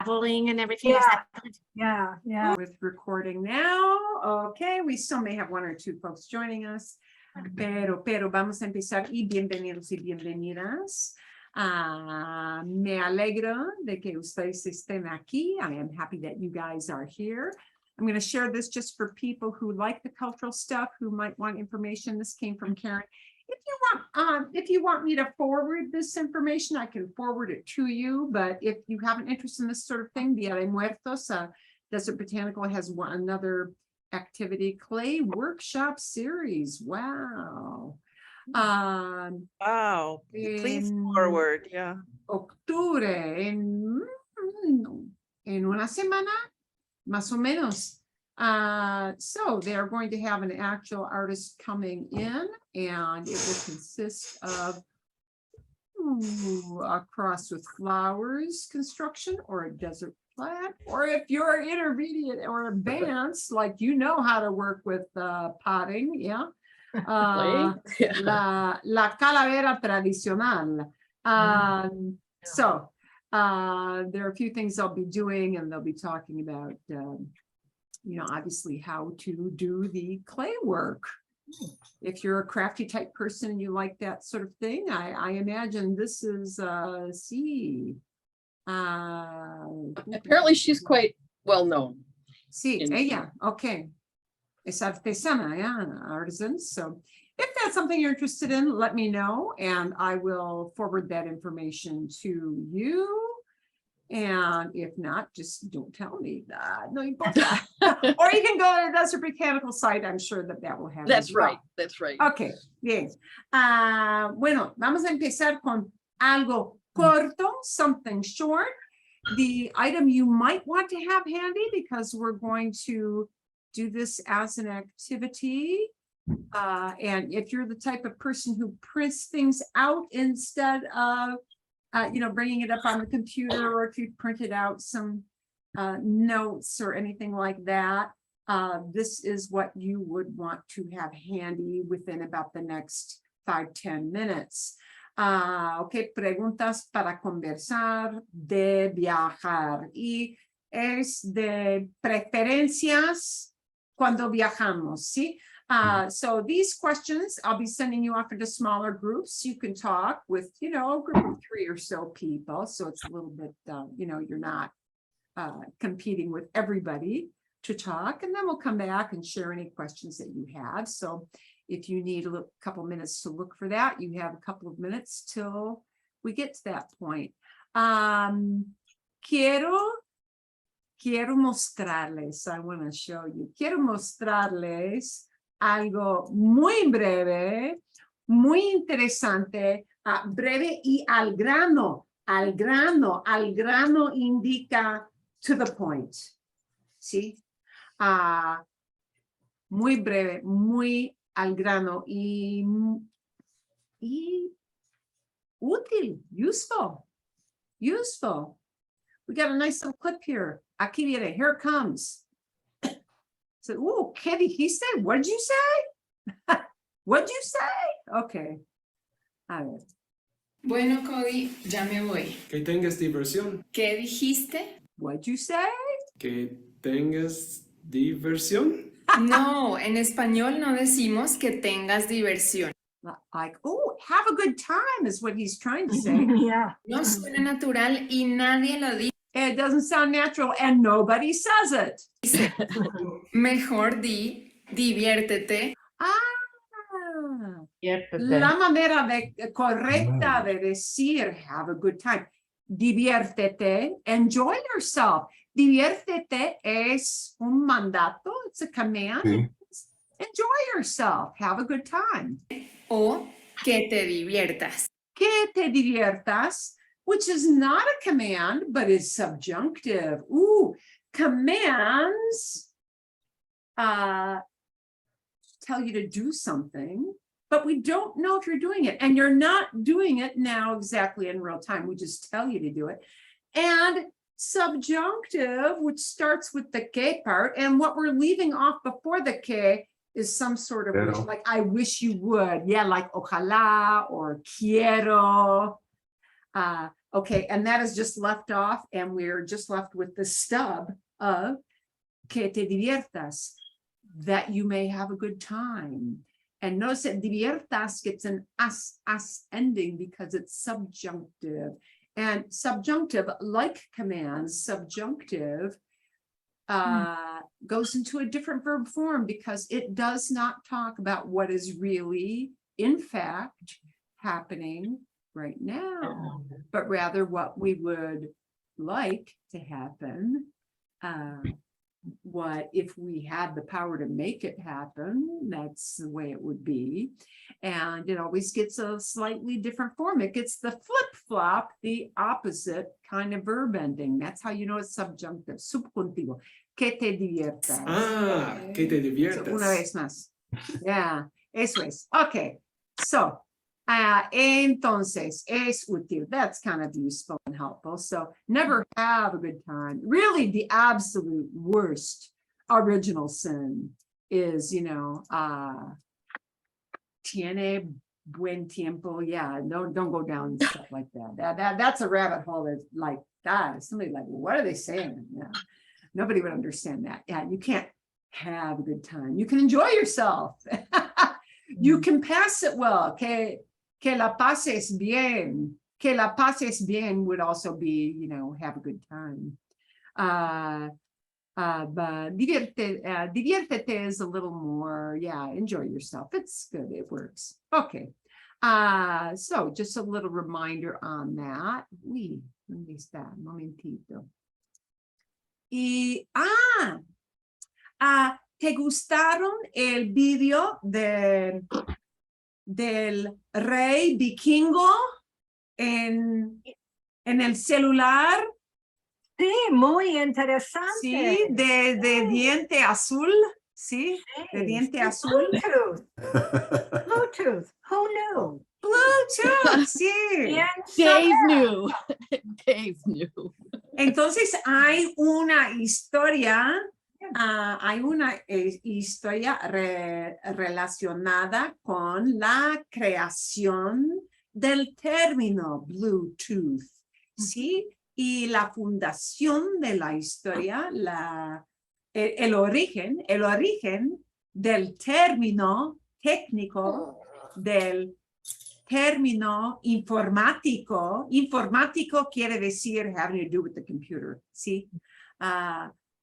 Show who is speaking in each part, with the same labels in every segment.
Speaker 1: traveling and everything. Is that good?
Speaker 2: Yeah. With recording now. Okay, we still may have one or two folks joining us. Pero vamos a empezar y bienvenidos y bienvenidas. Me alegro de que ustedes estén aquí. I am happy that you guys are here. I'm going to share this just for people who like the cultural stuff, who might want information. This came from Karen. If you want me to forward this information, I can forward it to you. But if you have an interest in this sort of thing, Dia de Muertos, Desert Botanical has another activity clay workshop series. Wow.
Speaker 3: Wow. Please forward. Yeah.
Speaker 2: Octubre, en una semana, más o menos. So they're going to have an actual artist coming in, and it will consist of a cross with flowers construction or a desert plant, or if you're intermediate or advanced, like you know how to work with potting, yeah. La calavera tradicional. So there are a few things I'll be doing, and they'll be talking about obviously how to do the clay work. If you're a crafty type person and you like that sort of thing, I imagine this is
Speaker 4: apparently she's quite well known.
Speaker 2: Yeah, okay. Es artesana, yeah, artisans. So if that's something you're interested in, let me know, and I will forward that information to you. And if not, just don't tell me that. No importa. Or you can go to the Desert Botanical site. I'm sure that will have.
Speaker 4: That's right. That's right.
Speaker 2: Okay, bien. Bueno, vamos a empezar con algo corto, something short. The item you might want to have handy, because we're going to do this as an activity. And if you're the type of person who prints things out instead of bringing it up on the computer, or if you printed out some notes or anything like that, this is what you would want to have handy within about the next 5-10 minutes. Okay, preguntas para conversar, de viajar, y es de preferencias cuando viajamos, ¿sí? So these questions, I'll be sending you off into smaller groups. You can talk with, a group of 3 or so people. So it's a little bit, you're not competing with everybody to talk. And then we'll come back and share any questions that you have. So if you need a couple minutes to look for that, you have a couple of minutes till we get to that point. Quiero mostrarles, I want to show you. Quiero mostrarles algo muy breve, muy interesante, breve y al grano. Al grano indica to the point. ¿Sí? Muy breve, muy al grano y útil, useful. We got a nice little clip here. Aquí viene, here it comes. So, ¿qué dijiste? What did you say? What did you say? Okay. A ver.
Speaker 5: Bueno, Cody, ya me voy.
Speaker 6: Que tengas diversión.
Speaker 5: ¿Qué dijiste?
Speaker 2: What did you say?
Speaker 6: Que tengas diversión.
Speaker 5: No, en español no decimos que tengas diversión.
Speaker 2: Like, have a good time is what he's trying to say.
Speaker 3: Yeah.
Speaker 5: No suena natural y nadie lo dice.
Speaker 2: It doesn't sound natural and nobody says it.
Speaker 5: Mejor di, diviértete.
Speaker 2: La manera correcta de decir have a good time. Diviértete, enjoy yourself. Diviértete es un mandato, it's a command. Enjoy yourself, have a good time.
Speaker 5: O que te diviertas.
Speaker 2: Que te diviertas, which is not a command, but is subjunctive. Commands tell you to do something, but we don't know if you're doing it. And you're not doing it now exactly in real time. We just tell you to do it. And subjunctive, which starts with the que part, and what we're leaving off before the que is some sort of wish, like I wish you would. Yeah, like ojalá or quiero. Okay, and that is just left off, and we're just left with the stub of que te diviertas, that you may have a good time. And notice that diviertas gets an as ending because it's subjunctive. And subjunctive, like commands, subjunctive goes into a different verb form because it does not talk about what is really, in fact, happening right now, but rather what we would like to happen. What if we had the power to make it happen? That's the way it would be. And it always gets a slightly different form. It gets the flip-flop, the opposite kind of verb ending. That's how you know it's subjunctive, subjuntivo. Que te diviertas.
Speaker 6: Ah, que te
Speaker 2: So,
Speaker 6: diviertas.
Speaker 2: una vez más. Yeah, eso es. Okay, so, entonces, es útil. That's kind of useful and helpful. So, never have a good time. Really, the absolute worst original sin is, tiene buen tiempo. Yeah, don't go down stuff like that. That's a rabbit hole that's like, God, somebody like, what are they saying? Yeah. Nobody would understand that. Yeah, you can't have a good time. You can enjoy yourself. You can pass it well. Que la pases bien. Que la pases bien would also be, have a good time. But diviértete is a little more, enjoy yourself. It's good. It works. Okay. So just a little reminder on that. ¿Dónde está? Un momentito. Y, ¿te gustaron el video del rey vikingo en el celular?
Speaker 7: Sí, muy interesante.
Speaker 2: Sí, de diente azul. Sí, de diente azul.
Speaker 7: Bluetooth. Bluetooth. Who knew?
Speaker 2: Bluetooth, sí.
Speaker 7: Bien
Speaker 4: Dave
Speaker 7: saber.
Speaker 4: knew. Dave knew.
Speaker 2: Entonces hay una historia, relacionada con la creación del término Bluetooth, ¿sí? Y la fundación de la historia, el origen del término técnico, del término informático. Informático quiere decir having to do with the computer, ¿sí?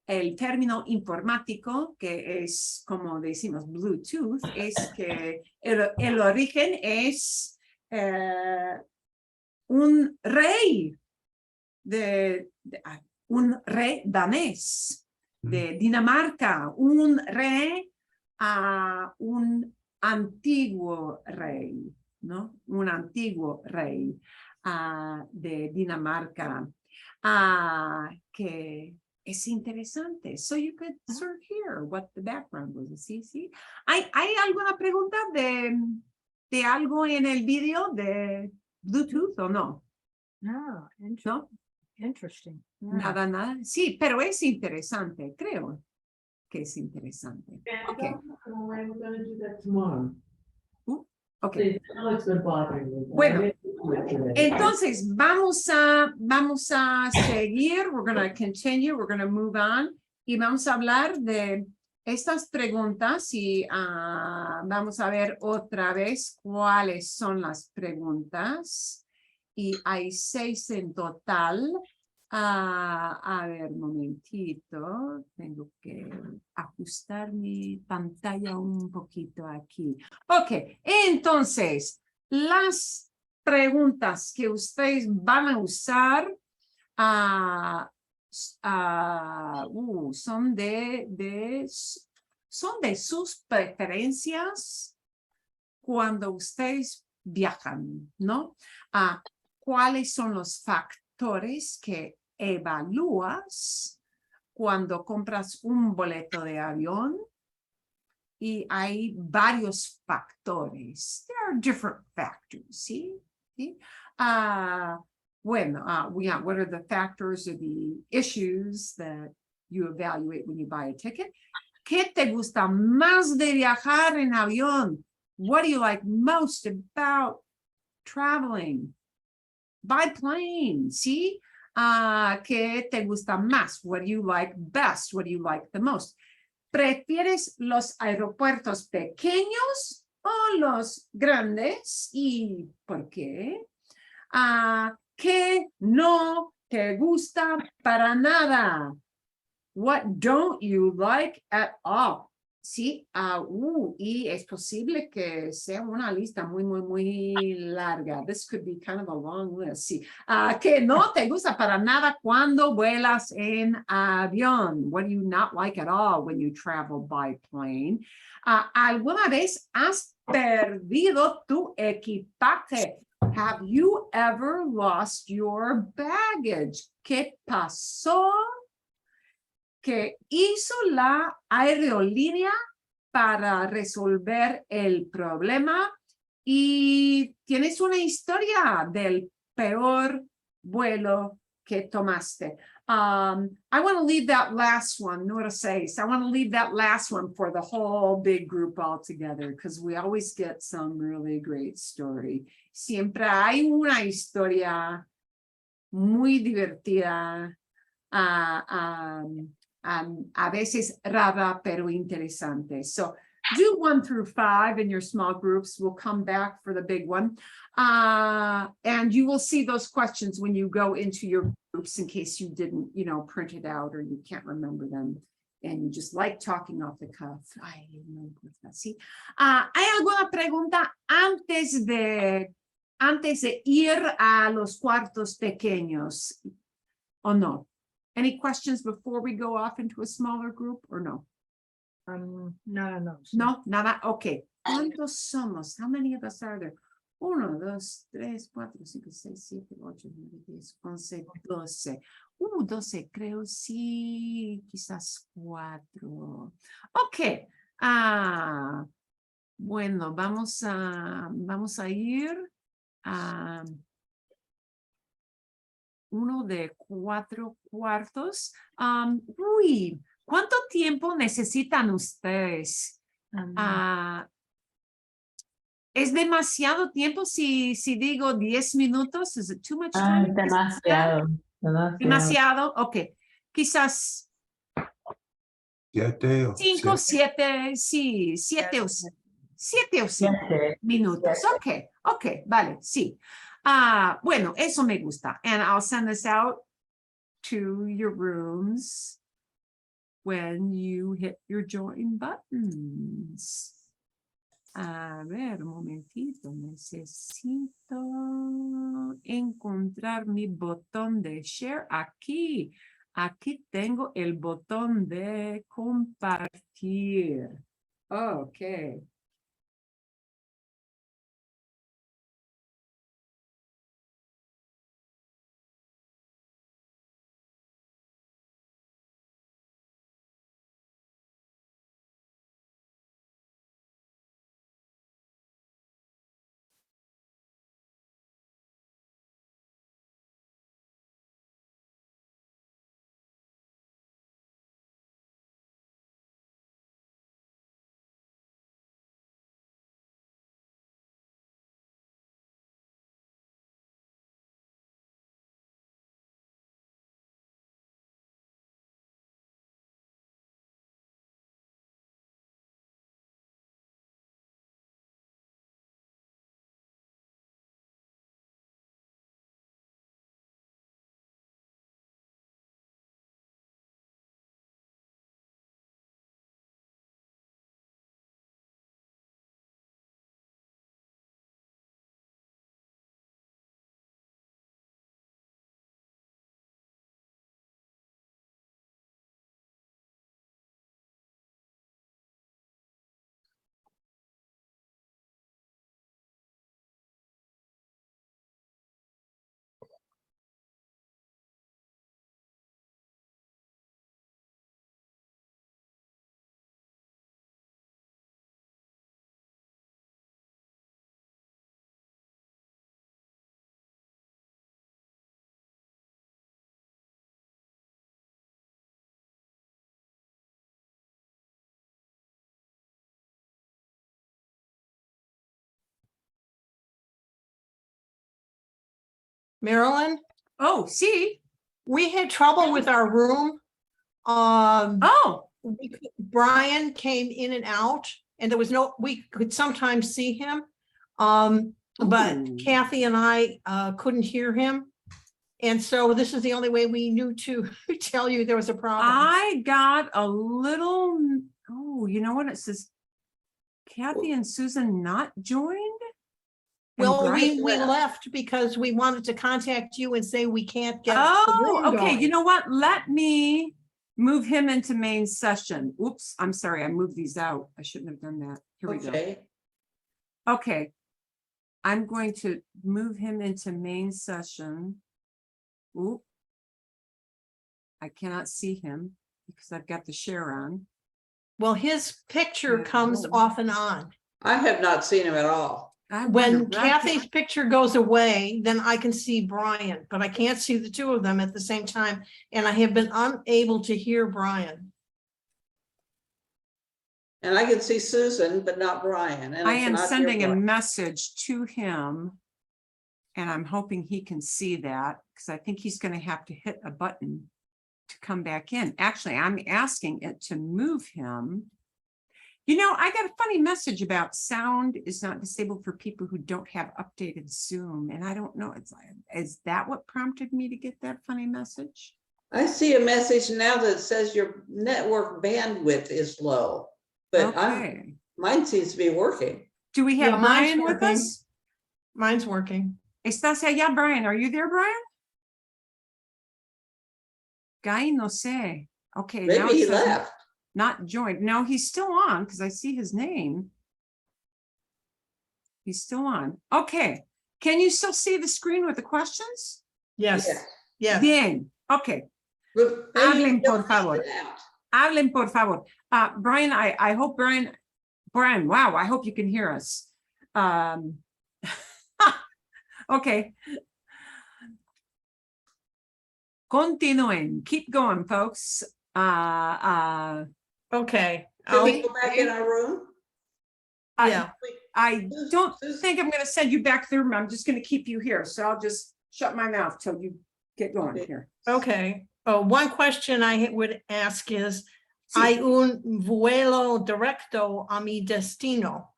Speaker 2: El término informático, que es, como decimos, Bluetooth, es que el origen es un rey un rey danés de Dinamarca, un rey un antiguo rey, ¿no? Un antiguo rey de Dinamarca que es interesante. So you could sort of hear what the background was. ¿Sí? ¿Hay alguna pregunta de algo en el video de Bluetooth o no?
Speaker 7: No,
Speaker 2: ¿No?
Speaker 7: interesting.
Speaker 2: Nada. Sí, pero es interesante, creo que es interesante. Okay.
Speaker 8: I'm going to do that tomorrow.
Speaker 2: Okay.
Speaker 8: Please, I know it's been bothering me. but
Speaker 2: Bueno,
Speaker 8: I didn't do it today.
Speaker 2: Entonces, vamos a seguir. We're going to continue. We're going to move on. Y vamos a hablar de estas preguntas y vamos a ver otra vez cuáles son las preguntas. Y hay 6 en total. A ver, un momentito. Tengo que ajustar mi pantalla un poquito aquí. Ok, entonces, las preguntas que ustedes van a usar son de sus preferencias cuando ustedes viajan, ¿no? ¿Cuáles son los factores que evalúas cuando compras un boleto de avión? Y hay varios factores. There are different factors, ¿sí? What are the factors or the issues that you evaluate when you buy a ticket? ¿Qué te gusta más de viajar en avión? What do you like most about traveling? by plane, ¿sí? ¿Qué te gusta más? What do you like best? What do you like the most? ¿Prefieres los aeropuertos pequeños o los grandes? ¿Y por qué? ¿Qué no te gusta para nada? What don't you like at all? Sí, y es posible que sea una lista muy larga. This could be kind of a long list. Sí, que no te gusta para nada cuando vuelas en avión. What do you not like at all when you travel by plane? ¿Alguna vez has perdido tu equipaje? Have you ever lost your baggage? ¿Qué pasó? ¿Qué hizo la aerolínea para resolver el problema? Y tienes una historia del peor vuelo que tomaste. I want to leave that last one, número 6. I want to leave that last one for the whole big group all together because we always get some really great story. Siempre hay una historia muy divertida. A veces rara, pero interesante. So do 1 through 5 in your small groups. We'll come back for the big one. And you will see those questions when you go into your groups in case you didn't, print it out or you can't remember them. And you just like talking off the cuff. Ay, no importa, ¿sí? ¿Hay alguna pregunta antes de ir a los cuartos pequeños o no? Any questions before we go off into a smaller group or no?
Speaker 7: No.
Speaker 2: No, nada. Okay. ¿Cuántos somos? How many of us are there? 1, 2, 3, 4, 5, 6, 7, 8, 9, 10, 11, 12. 12, creo sí, quizás 4. Okay. Bueno, vamos a ir a 1 de 4 cuartos. ¿Cuánto tiempo necesitan ustedes? ¿Es demasiado tiempo si digo 10 minutos? ¿Es it too much time?
Speaker 8: Demasiado.
Speaker 2: Demasiado, ok. Quizás
Speaker 9: 7 o
Speaker 2: 5,
Speaker 9: 7.
Speaker 2: 7, sí, 7 o 5
Speaker 8: 7.
Speaker 2: minutos. Ok, vale, sí. Bueno, eso me gusta. And I'll send this out to your rooms when you hit your join buttons. A ver, un momentito, necesito encontrar mi botón de share aquí. Aquí tengo el botón de compartir. Ok.
Speaker 7: Marilyn,
Speaker 2: Oh, see,
Speaker 7: we had trouble with our room.
Speaker 2: oh,
Speaker 7: Brian came in and out and there was no, we could sometimes see him. But
Speaker 2: Ooh.
Speaker 7: Kathy and I couldn't hear him. And so this is the only way we knew to tell you there was a problem.
Speaker 2: I got a little, oh, you know what it says? Kathy and Susan not joined? And
Speaker 7: Well,
Speaker 2: Brian
Speaker 7: we left because we wanted to contact you and say we can't get. the
Speaker 2: Oh,
Speaker 7: room
Speaker 2: okay, you
Speaker 7: going.
Speaker 2: know what? Let me move him into main session. Oops, I'm sorry, I moved these out. I shouldn't have done that. Here we go.
Speaker 8: Okay.
Speaker 2: Okay. I'm going to move him into main session. Oop. I cannot see him because I've got the share on.
Speaker 7: Well, his picture
Speaker 2: Yeah,
Speaker 7: comes
Speaker 2: no.
Speaker 7: off and on.
Speaker 8: I have not seen him at all.
Speaker 2: I
Speaker 7: When
Speaker 2: wonder,
Speaker 7: Kathy's picture goes away, then I can see Brian, but I can't see the two of them at the same time. And I have been unable to hear Brian.
Speaker 8: And I can see Susan, but not Brian. And
Speaker 2: I am
Speaker 8: cannot hear
Speaker 2: sending a
Speaker 8: Brian.
Speaker 2: message to him. And I'm hoping he can see that because I think he's going to have to hit a button to come back in. Actually, I'm asking it to move him. You know, I got a funny message about sound is not disabled for people who don't have updated Zoom. And I don't know, it's like, is that what prompted me to get that funny message?
Speaker 8: I see a message now that says your network bandwidth is low, but
Speaker 2: Okay.
Speaker 8: mine seems to be working.
Speaker 2: Do we have
Speaker 7: Yeah, mine's
Speaker 2: Brian with
Speaker 7: working.
Speaker 2: us?
Speaker 7: Mine's working.
Speaker 2: ¿Estás allá, Brian? Are you there, Brian? Guy no sé. Okay. now
Speaker 8: Maybe
Speaker 2: it
Speaker 8: he
Speaker 2: says
Speaker 8: left.
Speaker 2: Not joined. No, he's still on because I see his name. He's still on. Okay. Can you still see the screen with the questions?
Speaker 7: Yes,
Speaker 8: Yeah.
Speaker 7: yes.
Speaker 2: Bien. Okay.
Speaker 8: But maybe
Speaker 2: Hablen,
Speaker 8: you don't
Speaker 2: por favor.
Speaker 8: leave it out.
Speaker 2: Hablen, por favor. Brian, I hope Brian, wow, I hope you can hear us. Okay. Continúen. Keep going, folks.
Speaker 7: Okay.
Speaker 8: Can we go back in our room?
Speaker 7: Yeah.
Speaker 2: I don't think I'm going to send you back there. I'm just going to keep you here. So I'll just shut my mouth till you get going
Speaker 8: Okay.
Speaker 2: here.
Speaker 7: Okay. One question I would ask is,
Speaker 2: Sí.
Speaker 7: hay un vuelo directo a mi destino.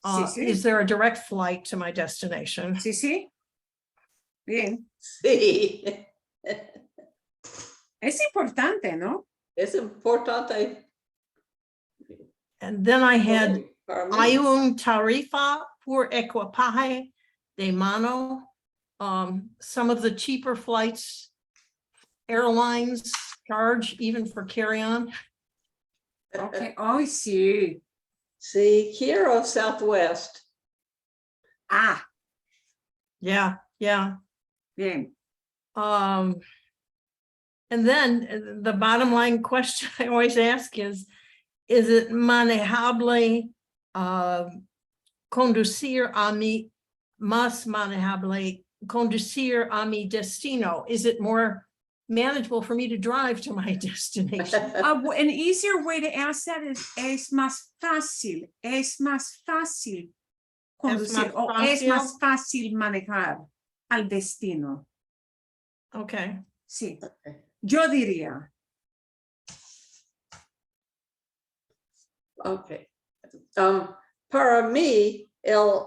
Speaker 2: Sí, sí.
Speaker 7: Is there a direct flight to my destination?
Speaker 2: Sí, sí. Bien.
Speaker 8: Sí.
Speaker 2: Es importante, ¿no?
Speaker 8: Es importante.
Speaker 7: And then I had,
Speaker 8: para mí.
Speaker 7: hay un tarifa por equipaje de mano. Some of the cheaper flights, airlines charge even for carry-on.
Speaker 2: Okay. Oh, sí.
Speaker 8: Sí, quiero Southwest.
Speaker 2: Ah,
Speaker 7: Yeah, yeah.
Speaker 2: bien.
Speaker 7: And then the bottom line question I always ask is it manejable conducir a mi, más manejable conducir a mi destino? Is it more manageable for me to drive to my destination?
Speaker 2: An easier way to ask that is es más fácil conducir o es
Speaker 7: fácil.
Speaker 2: más fácil manejar al destino.
Speaker 7: Okay.
Speaker 2: Sí,
Speaker 8: Okay.
Speaker 2: yo diría.
Speaker 8: Okay. Para mí, el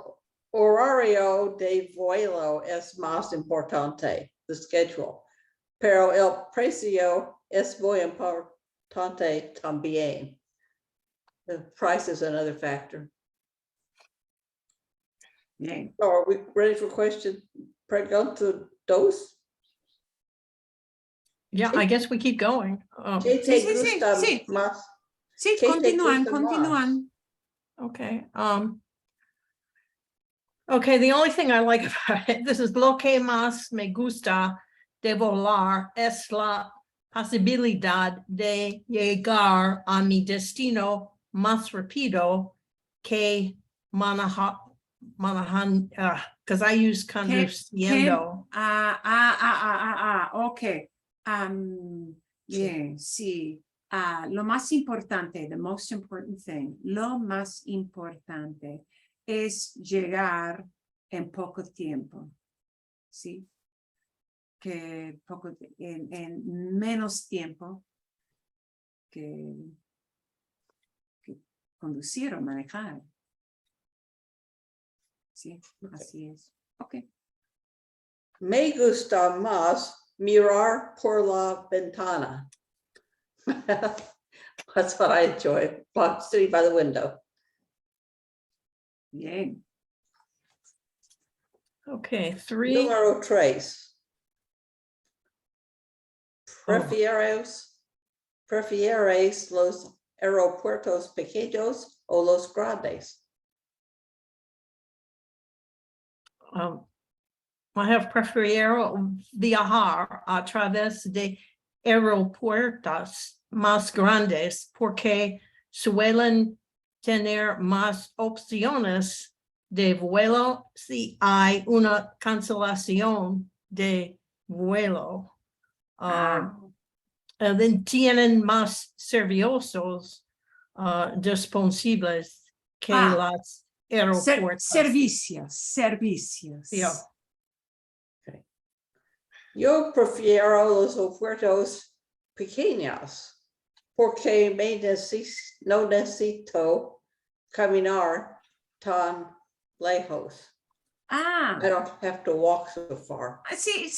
Speaker 8: horario de vuelo es más importante, the schedule. Pero el precio es muy importante también. The price is another factor.
Speaker 2: Bien.
Speaker 8: So are we ready for question? Pregunta dos?
Speaker 7: Yeah, I guess we keep going.
Speaker 8: ¿Qué
Speaker 2: Sí,
Speaker 8: te
Speaker 2: sí, sí,
Speaker 8: gusta
Speaker 2: sí.
Speaker 8: más?
Speaker 2: Sí,
Speaker 8: ¿Qué te
Speaker 2: continúan,
Speaker 8: gusta más?
Speaker 2: continúan.
Speaker 7: Okay. Okay, the only thing I like about it, this is lo que más me gusta de volar es la posibilidad de llegar a mi destino más rápido que manejan, because I use conduciendo.
Speaker 2: Okay. Bien, sí. Lo más importante, the most important thing, lo más importante es llegar en poco tiempo. ¿Sí? que en menos tiempo que conducir o manejar. Sí, así es. Ok.
Speaker 8: Me gusta más mirar por la ventana. That's what I enjoy, sitting by the window.
Speaker 2: Bien.
Speaker 7: Okay, 3.
Speaker 8: Número 3. Prefieres los aeropuertos pequeños o los grandes?
Speaker 7: I have preferido viajar a través de aeropuertos más grandes porque suelen tener más opciones de vuelo si hay una cancelación de vuelo. Tienen más servicios disponibles que las aeropuertos.
Speaker 2: Servicios.
Speaker 7: Yeah.
Speaker 8: Yo prefiero los aeropuertos pequeños porque no necesito caminar tan lejos. I don't have to walk so far.
Speaker 2: Sí,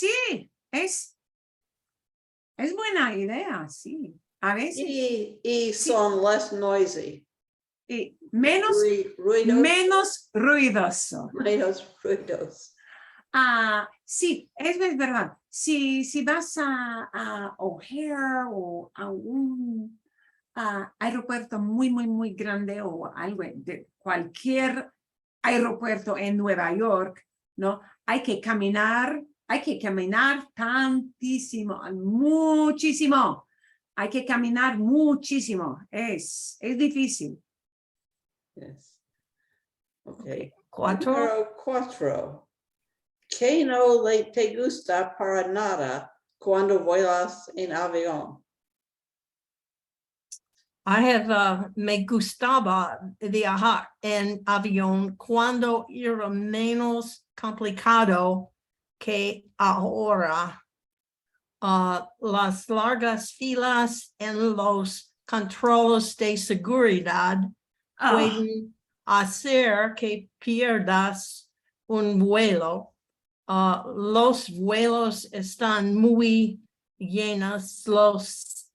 Speaker 2: es buena idea, sí. A veces.
Speaker 8: Y son less noisy.
Speaker 2: Y menos ruidoso.
Speaker 8: Menos ruidos.
Speaker 2: Sí, es verdad. Si vas a O'Hare o a un aeropuerto muy grande o algo de cualquier aeropuerto en Nueva York, ¿no? Hay que caminar muchísimo. Hay que caminar muchísimo. Es difícil.
Speaker 8: Yes. Okay.
Speaker 7: 4.
Speaker 8: Número 4. ¿Qué no te gusta para nada cuando vuelas en avión?
Speaker 7: Me gustaba viajar en avión cuando era menos complicado que ahora. Las largas filas en los controles de seguridad pueden hacer que pierdas un vuelo. Los vuelos están muy llenos, los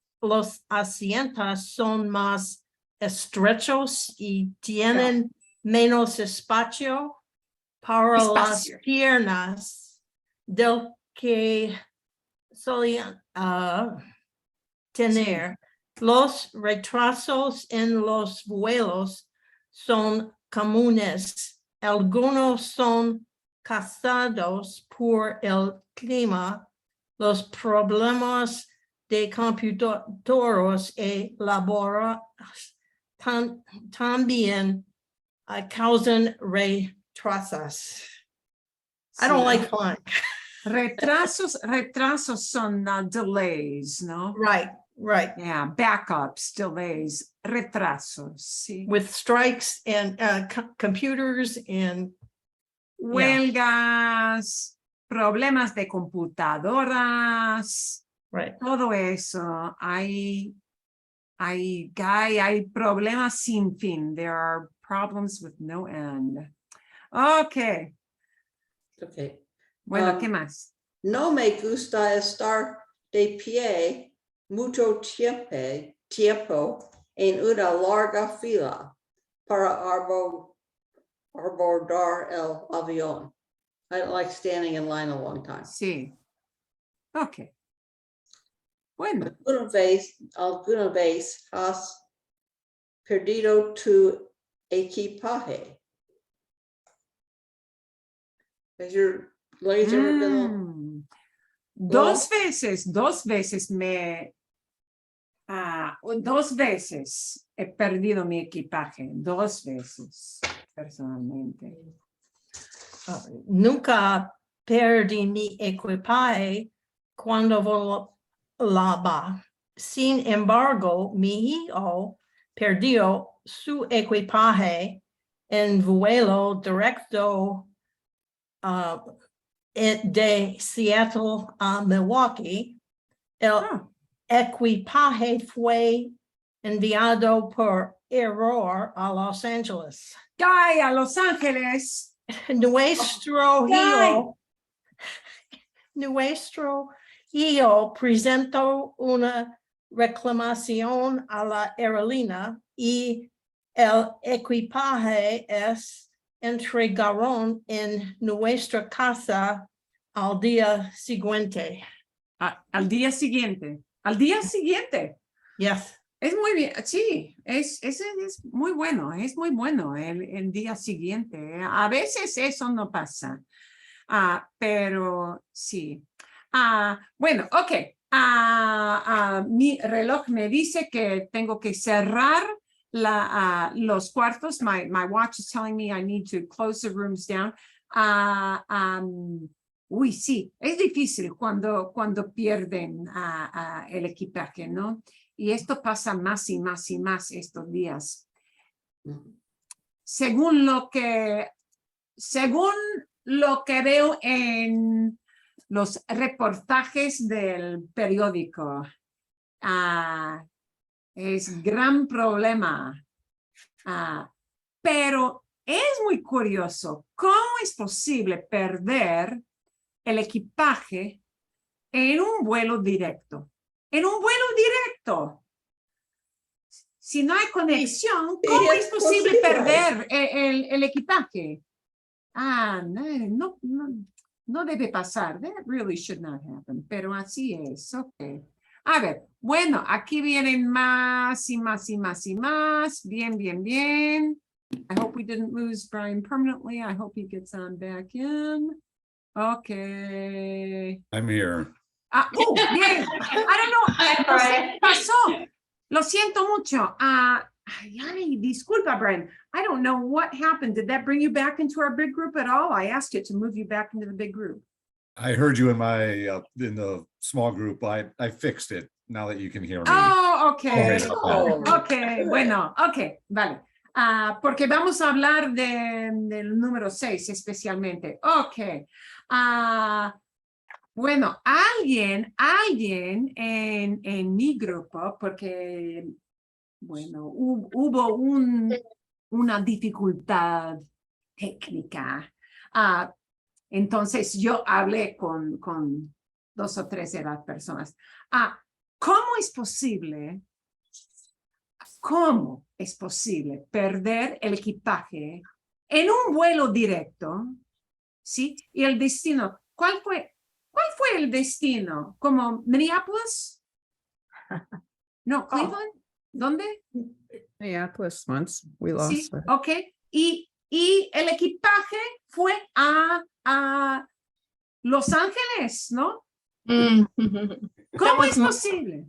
Speaker 7: asientos son más estrechos y tienen menos espacio para las piernas del que solían tener. Los retrasos en los vuelos son comunes. Algunos son causados por el clima. Los problemas de computadoras y laborales también causan retrasos. I don't like flying.
Speaker 2: Retrasos son delays, ¿no?
Speaker 7: Right.
Speaker 2: Yeah, backups, delays, retrasos, sí.
Speaker 7: With strikes and computers and
Speaker 2: Huelgas, problemas de computadoras, todo eso. Hay problemas sin fin. There are problems with no end. Okay. Bueno, ¿qué más?
Speaker 8: No me gusta estar de pie mucho tiempo en una larga fila para abordar el avión. I don't like standing in line a long time.
Speaker 2: Sí. Okay. Bueno.
Speaker 8: ¿Alguna vez has perdido tu equipaje? Has your luggage ever been
Speaker 2: Dos veces he perdido mi equipaje, 2 veces, personalmente.
Speaker 7: Nunca perdí mi equipaje cuando volaba. Sin embargo, mi hijo perdió su equipaje en vuelo directo de Seattle a Milwaukee, el
Speaker 2: Ah,
Speaker 7: equipaje fue enviado por error a Los Angeles.
Speaker 2: Ay, a Los Ángeles.
Speaker 7: Nuestro hijo presentó una reclamación a la aerolínea y el equipaje es entregaron en nuestra casa al día siguiente.
Speaker 2: Al día siguiente. Al día siguiente.
Speaker 7: Yes.
Speaker 2: Es muy bien, sí, ese es muy bueno el día siguiente. A veces eso no pasa, pero sí. Bueno, ok. Mi reloj me dice que tengo que cerrar los cuartos. My watch is telling me I need to close the rooms down. Uy, sí, es difícil cuando pierden el equipaje, ¿no? Y esto pasa más y más y más estos días. Según lo que veo en los reportajes del periódico, es gran problema. Pero es muy curioso, ¿cómo es posible perder el equipaje en un vuelo directo? En un vuelo directo. Si no hay conexión, ¿cómo es posible perder el equipaje? No debe pasar. That really should not happen. Pero así es. Ok. A ver, bueno, aquí vienen más y más y más y más. Bien, bien, bien. I hope we didn't lose Brian permanently. I hope he gets on back in. Okay.
Speaker 9: I'm here.
Speaker 2: Bien. I don't know. ¿Qué pasó? Lo siento mucho. Disculpa, Brian. I don't know what happened. Did that bring you back into our big group at all? I asked it to move you back into the big group.
Speaker 9: I heard you in my in the small group. I fixed it now that you can hear me.
Speaker 2: Oh, okay.
Speaker 9: Sorry about
Speaker 2: Okay, bueno, okay, vale. Porque vamos a hablar del número 6 especialmente. Okay. Bueno, alguien en mi grupo, porque, bueno, hubo una dificultad técnica. Entonces yo hablé con 2 o 3 de las personas. ¿Cómo es posible perder el equipaje en un vuelo directo? ¿Sí? Y el destino, ¿cuál fue el destino? ¿Como Minneapolis? No, Cleveland. ¿Dónde?
Speaker 10: Minneapolis once we
Speaker 2: Sí,
Speaker 10: lost it.
Speaker 2: ok. Y el equipaje fue a Los Ángeles, ¿no? ¿Cómo es posible?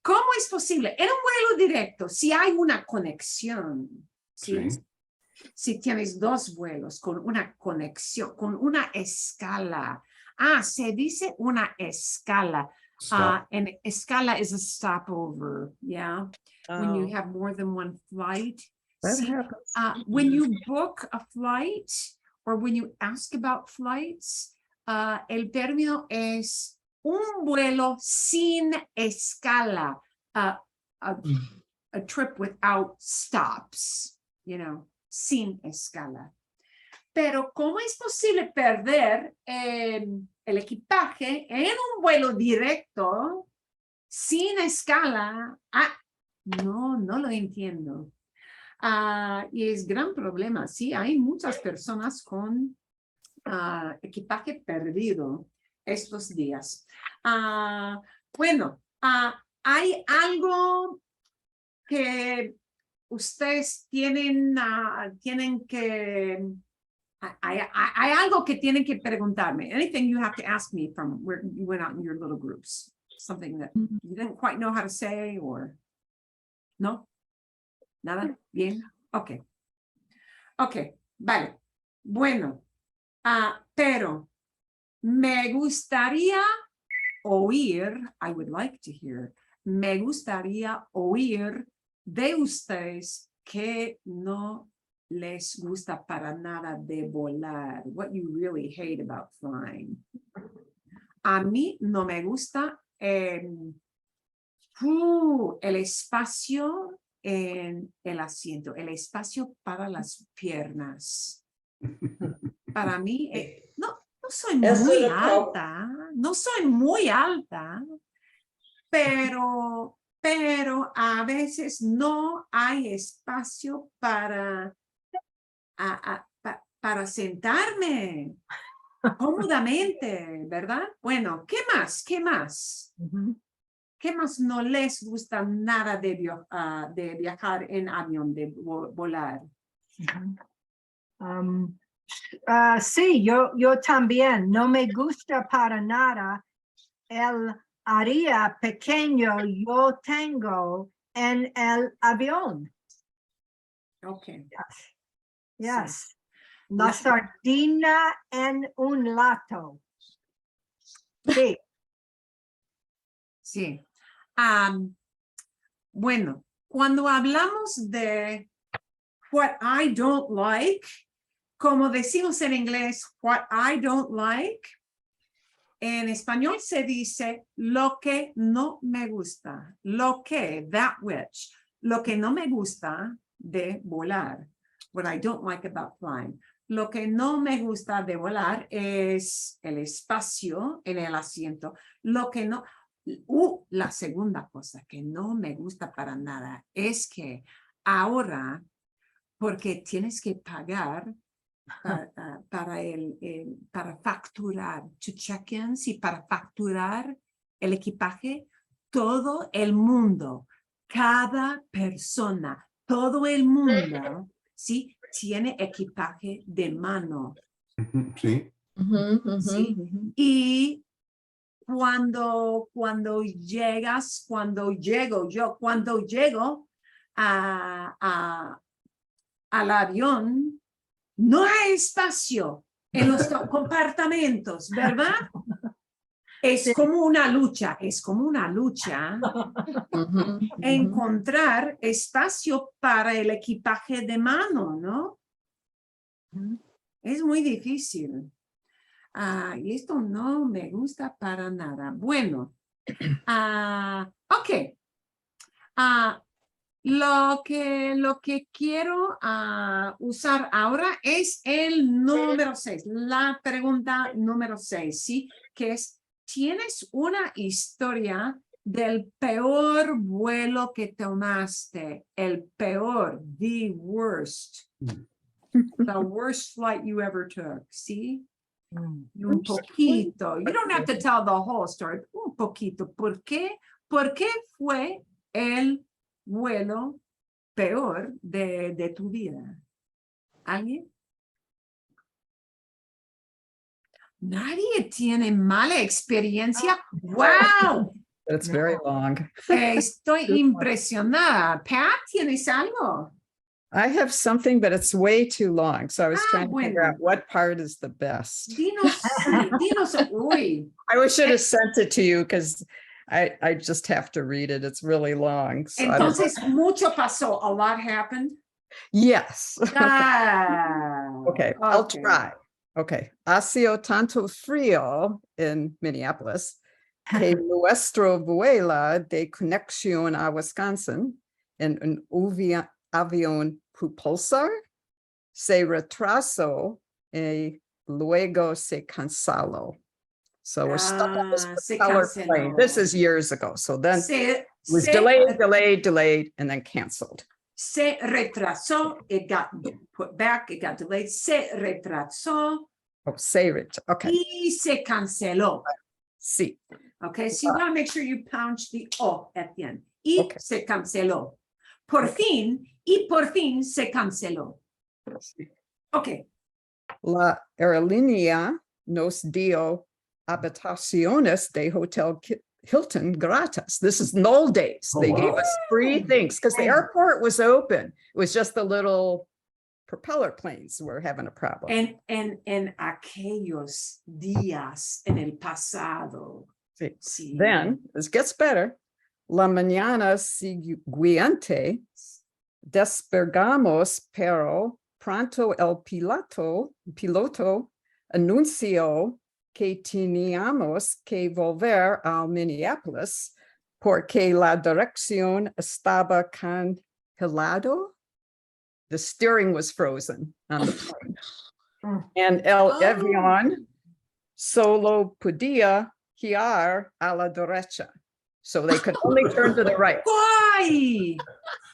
Speaker 2: ¿Cómo es posible? En un vuelo directo, si hay una conexión, ¿sí?
Speaker 9: Sí.
Speaker 2: Si tienes 2 vuelos con una conexión, con una escala. Se dice una escala.
Speaker 9: Stop.
Speaker 2: And escala is a stopover, yeah? When you
Speaker 3: Oh.
Speaker 2: have more than one flight.
Speaker 10: That
Speaker 2: See,
Speaker 10: happens.
Speaker 2: when you book a flight or when you ask about flights, el término es un vuelo sin escala, a trip without stops, you know, sin escala. Pero ¿cómo es posible perder el equipaje en un vuelo directo sin escala? No lo entiendo. Y es gran problema. Sí, hay muchas personas con equipaje perdido estos días. Bueno, hay algo que ustedes tienen que... Hay algo que tienen que preguntarme. Anything you have to ask me from where you went out in your little groups. Something that you didn't quite know how to say or... ¿No? ¿Nada? ¿Bien? Ok. Ok, vale. Bueno, pero me gustaría oír, I would like to hear, me gustaría oír de ustedes que no les gusta para nada de volar. What you really hate about flying. A mí no me gusta el espacio en el asiento, el espacio para las piernas. Para mí, no soy
Speaker 8: Eso
Speaker 2: muy
Speaker 8: lo co-
Speaker 2: alta, no soy muy alta, pero a veces no hay espacio para sentarme cómodamente, ¿verdad? Bueno, ¿qué más? ¿Qué más? ¿Qué más no les gusta nada de viajar en avión, de volar?
Speaker 11: Sí, yo también. No me gusta para nada el área pequeño yo tengo en el avión.
Speaker 2: Okay.
Speaker 11: Yes. La sardina en un lato. Sí.
Speaker 2: Sí. Bueno, cuando hablamos de what I don't like, como decimos en inglés, what I don't like, en español se dice lo que no me gusta, that which, lo que no me gusta de volar, what I don't like about flying. Lo que no me gusta de volar es el espacio en el asiento. Lo que no, la segunda cosa que no me gusta para nada es que ahora, porque tienes que pagar para facturar, to check in, sí, para facturar el equipaje, todo el mundo, cada persona, todo el mundo, sí, tiene equipaje de mano,
Speaker 9: Sí.
Speaker 2: sí, y cuando llego al avión, no hay espacio en los compartimentos, ¿verdad? Es como una lucha encontrar espacio para el equipaje de mano, ¿no? Es muy difícil. Y esto no me gusta para nada. Bueno, ok. Lo que quiero usar ahora es el número 6, la pregunta número 6, ¿sí? Que es, ¿tienes una historia del peor vuelo que tomaste? El peor, the worst flight you ever took, ¿sí? Y un poquito, you don't have to tell the whole story, un poquito. ¿Por qué? ¿Por qué fue el vuelo peor de tu vida? ¿Alguien? Nadie tiene mala experiencia. ¡Wow!
Speaker 10: It's very long.
Speaker 2: Estoy impresionada. Pat, ¿tienes algo?
Speaker 10: I have something, but it's way too long. So I was trying to figure
Speaker 2: bueno.
Speaker 10: out what part is the best.
Speaker 2: Dinos, uy.
Speaker 10: I should have sent it to you because I just have to read it. It's really long. So I don't know.
Speaker 2: Entonces, mucho pasó. A lot happened.
Speaker 10: Yes.
Speaker 2: Okay,
Speaker 10: I'll try. Okay. Ha sido tanto frío en Minneapolis que nuestro vuelo de conexión a Wisconsin en un avión propulsor se retrasó y luego se canceló. So we're stuck on this propeller plane. This is years ago. So then it was delayed, and then canceled.
Speaker 2: Se retrasó, it got put back, it got delayed, se retrasó.
Speaker 10: Oh, say it. Okay.
Speaker 2: Y se canceló.
Speaker 10: Sí.
Speaker 2: Okay, so you want to make sure you punch the O at the end. Y se canceló. Por fin se canceló. Okay.
Speaker 10: La aerolínea nos dio habitaciones de Hotel Hilton gratis. This is in the old days. They gave us free things because the airport was open. It was just the little propeller planes were having a problem.
Speaker 2: En aquellos días, en el pasado.
Speaker 10: Sí. Then, this gets better. La mañana siguiente despergamos, pero pronto el piloto anunció que teníamos que volver a Minneapolis porque la dirección estaba congelado. The steering was frozen on the plane. And el avión solo podía girar a la derecha. So they could only turn to the right.
Speaker 2: ¡Guay!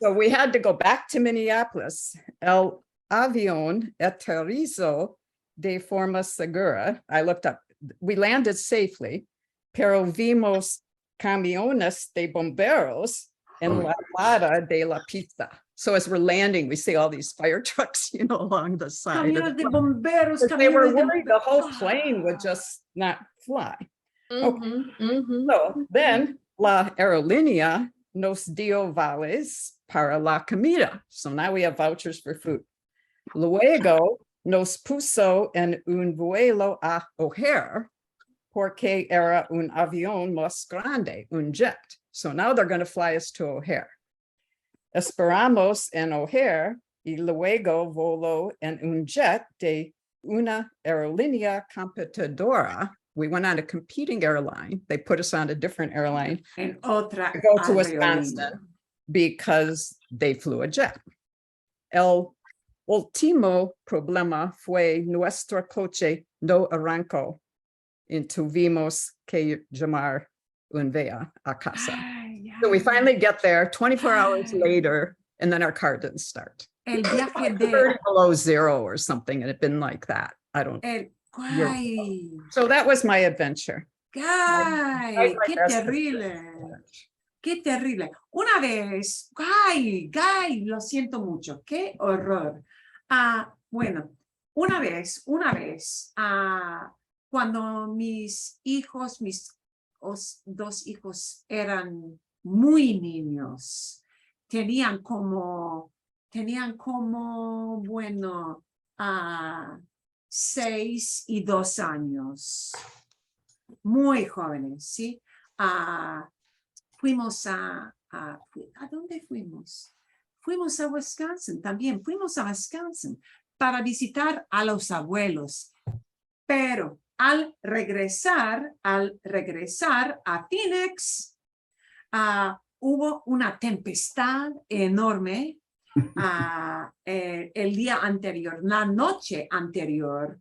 Speaker 10: So we had to go back to Minneapolis. El avión aterrizó de forma segura. I looked up, we landed safely, pero vimos camiones de bomberos en la barra de la pista. So as we're landing, we see all these fire trucks, along the side.
Speaker 2: Camiones de bomberos,
Speaker 10: Because they were
Speaker 2: camiones de
Speaker 10: worried the whole
Speaker 2: bomberos.
Speaker 10: plane would just not fly.
Speaker 4: Mhm, mhm.
Speaker 10: So then la aerolínea nos dio vales para la comida. So now we have vouchers for food. Luego nos puso en un vuelo a O'Hare porque era un avión más grande, un jet. So now they're going to fly us to O'Hare. Esperamos en O'Hare y luego voló en un jet de una aerolínea competidora. We went on a competing airline. They put us on a different airline
Speaker 2: En otra
Speaker 10: to go to
Speaker 2: aerolínea.
Speaker 10: Wisconsin because they flew a jet. El último problema fue nuestro coche no arrancó y tuvimos que llamar un vea a casa.
Speaker 2: Ay,
Speaker 10: So we
Speaker 2: ay.
Speaker 10: finally get there 24 hours
Speaker 2: Ay.
Speaker 10: later, and then our car didn't start.
Speaker 2: El viaje de
Speaker 10: 30 below zero or something, and it had been like that. I don't.
Speaker 2: el guay,
Speaker 10: So that was my adventure.
Speaker 2: guay,
Speaker 10: my
Speaker 2: qué
Speaker 10: best
Speaker 2: terrible, qué terrible. Una vez, guay, lo siento mucho, qué horror. Bueno, una vez, cuando mis hijos, dos hijos eran muy niños, tenían como, bueno, 6 y 2 años, muy jóvenes, ¿sí? Fuimos ¿a dónde fuimos? Fuimos a Wisconsin también, fuimos a Wisconsin para visitar a los abuelos, pero al regresar a Phoenix, hubo una tempestad enorme el día anterior, la noche anterior,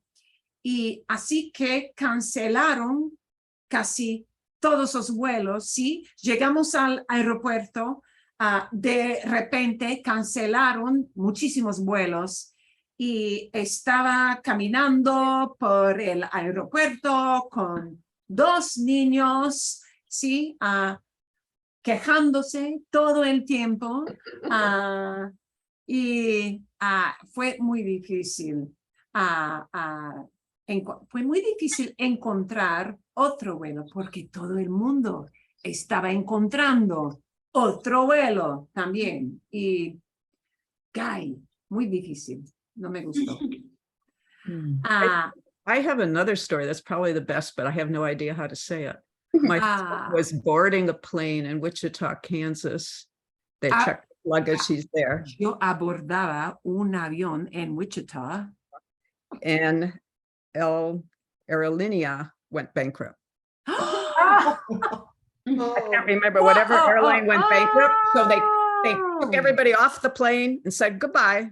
Speaker 2: y así que cancelaron casi todos los vuelos, ¿sí? Llegamos al aeropuerto, de repente cancelaron muchísimos vuelos y estaba caminando por el aeropuerto con 2 niños, ¿sí? Quejándose todo el tiempo y fue muy difícil. Fue muy difícil encontrar otro vuelo porque todo el mundo estaba encontrando otro vuelo también. Y, muy difícil. No me gustó.
Speaker 10: I have another story that's probably the best, but I have no idea how to say it. My son was boarding a plane in Wichita, Kansas. They checked luggage, he's there.
Speaker 2: Yo abordaba un avión en Wichita.
Speaker 10: And El Aerolínea went bankrupt. I can't remember, whatever airline went bankrupt. So they took everybody off the plane and said goodbye.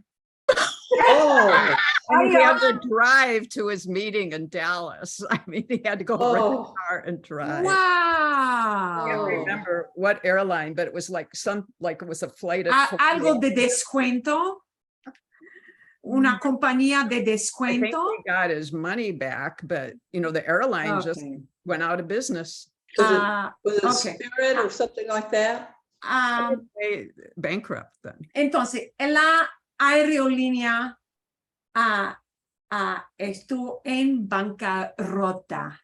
Speaker 8: Oh,
Speaker 10: And he had to drive to his meeting in Dallas. I mean, he had to go rent a car and drive. I can't
Speaker 2: ¡Wow!
Speaker 10: remember what airline, but it was like it was a flight of
Speaker 2: Algo de descuento. Una compañía de
Speaker 10: I think
Speaker 2: descuento.
Speaker 10: he got his money back, but the airline just
Speaker 2: Okay.
Speaker 10: went out of business.
Speaker 8: was it
Speaker 2: Okay.
Speaker 8: Spirit or something like that?
Speaker 10: They bankrupt then.
Speaker 2: Entonces, la aerolínea estuvo en bancarrota.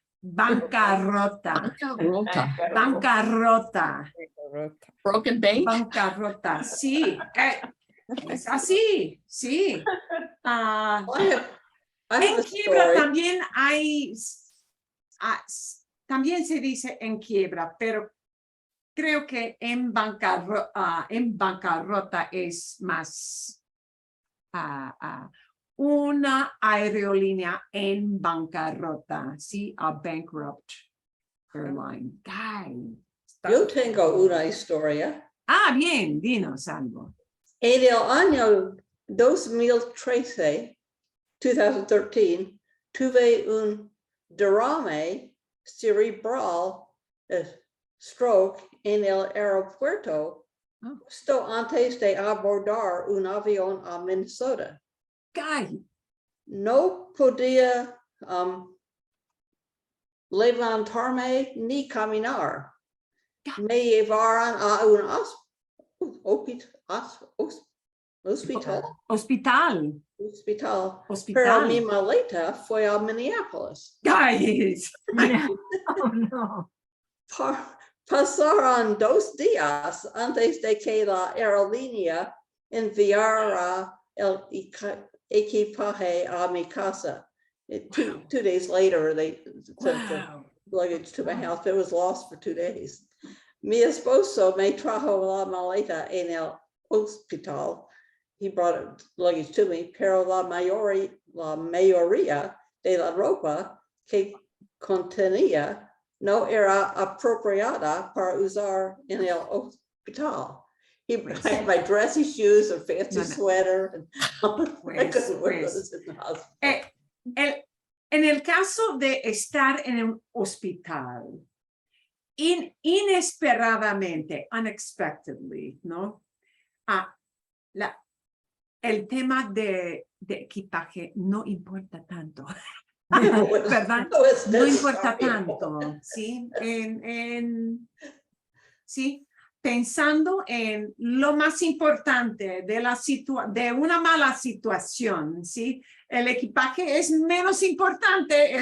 Speaker 4: Broken bank.
Speaker 2: Bancarrota, sí. Es así, sí.
Speaker 8: Well, I have
Speaker 2: En
Speaker 8: a
Speaker 2: quiebra
Speaker 8: story.
Speaker 2: también hay, también se dice en quiebra, pero creo que en bancarrota es más una aerolínea en bancarrota, ¿sí? A bankrupt airline. Ay,
Speaker 8: Yo tengo una historia.
Speaker 2: bien, dinos algo.
Speaker 8: En el año 2013, tuve un derrame cerebral, stroke, en el aeropuerto justo antes de abordar un avión a Minnesota.
Speaker 2: Ay,
Speaker 8: No podía levantarme ni caminar. Me llevaron a un hospital. Pero mi maleta fue a Minneapolis.
Speaker 2: Guys.
Speaker 11: Oh, no.
Speaker 8: Pasaron 2 días antes de que la aerolínea enviara el equipaje a mi casa. 2 days later, they sent the luggage to my house. It was lost for 2 days. Mi esposo me trajo la maleta en el hospital. He brought luggage to me, pero la mayoría de la ropa que contenía no era apropiada para usar en el hospital. He brought my dressy shoes, a fancy sweater.
Speaker 2: En el caso de estar en un hospital, inesperadamente, unexpectedly, ¿no? El tema de equipaje no importa tanto. ¿Verdad? No importa tanto, ¿sí? ¿Sí? Pensando en lo más importante de una mala situación, ¿sí? El equipaje es menos importante,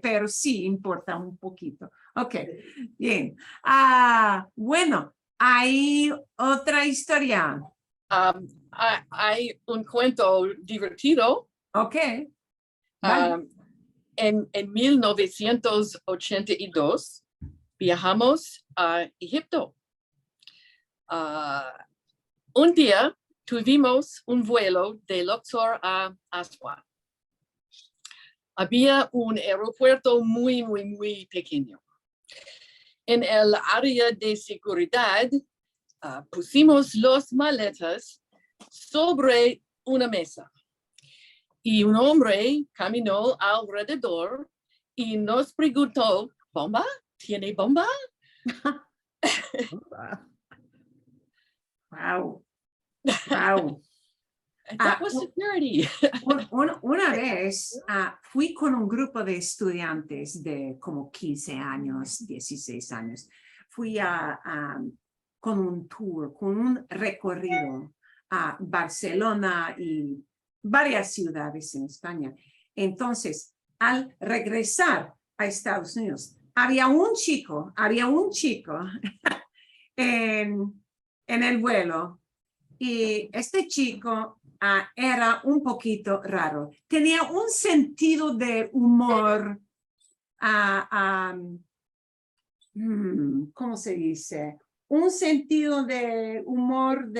Speaker 2: pero sí importa un poquito. Ok, bien. Bueno, hay otra historia.
Speaker 4: Hay un cuento divertido.
Speaker 2: Ok. Vale.
Speaker 4: En 1982 viajamos a Egipto. Un día tuvimos un vuelo de Luxor a Aswan. Había un aeropuerto muy pequeño. En el área de seguridad pusimos las maletas sobre una mesa. Y un hombre caminó alrededor y nos preguntó, ¿bomba? ¿Tiene bomba?
Speaker 2: Wow.
Speaker 4: That was security.
Speaker 2: Una vez fui con un grupo de estudiantes de como 15 años, 16 años. Fui con un tour, con un recorrido a Barcelona y varias ciudades en España. Entonces, al regresar a Estados Unidos, había un chico en el vuelo, y este chico era un poquito raro. Tenía un sentido de humor, ¿cómo se dice? Un sentido de humor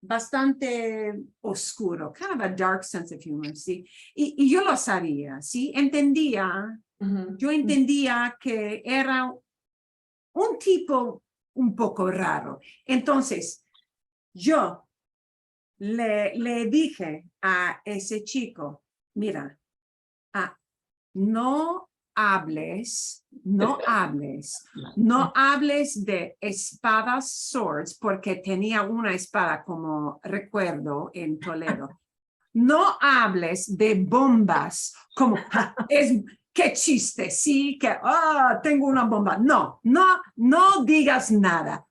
Speaker 2: bastante oscuro, kind of a dark sense of humor, ¿sí? Y yo lo sabía, ¿sí? Yo entendía que era un tipo un poco raro. Entonces, yo le dije a ese chico, mira, no hables de espadas, swords, porque tenía una espada como recuerdo en Toledo. No hables de bombas, como qué chiste, sí, que tengo una bomba. No digas nada,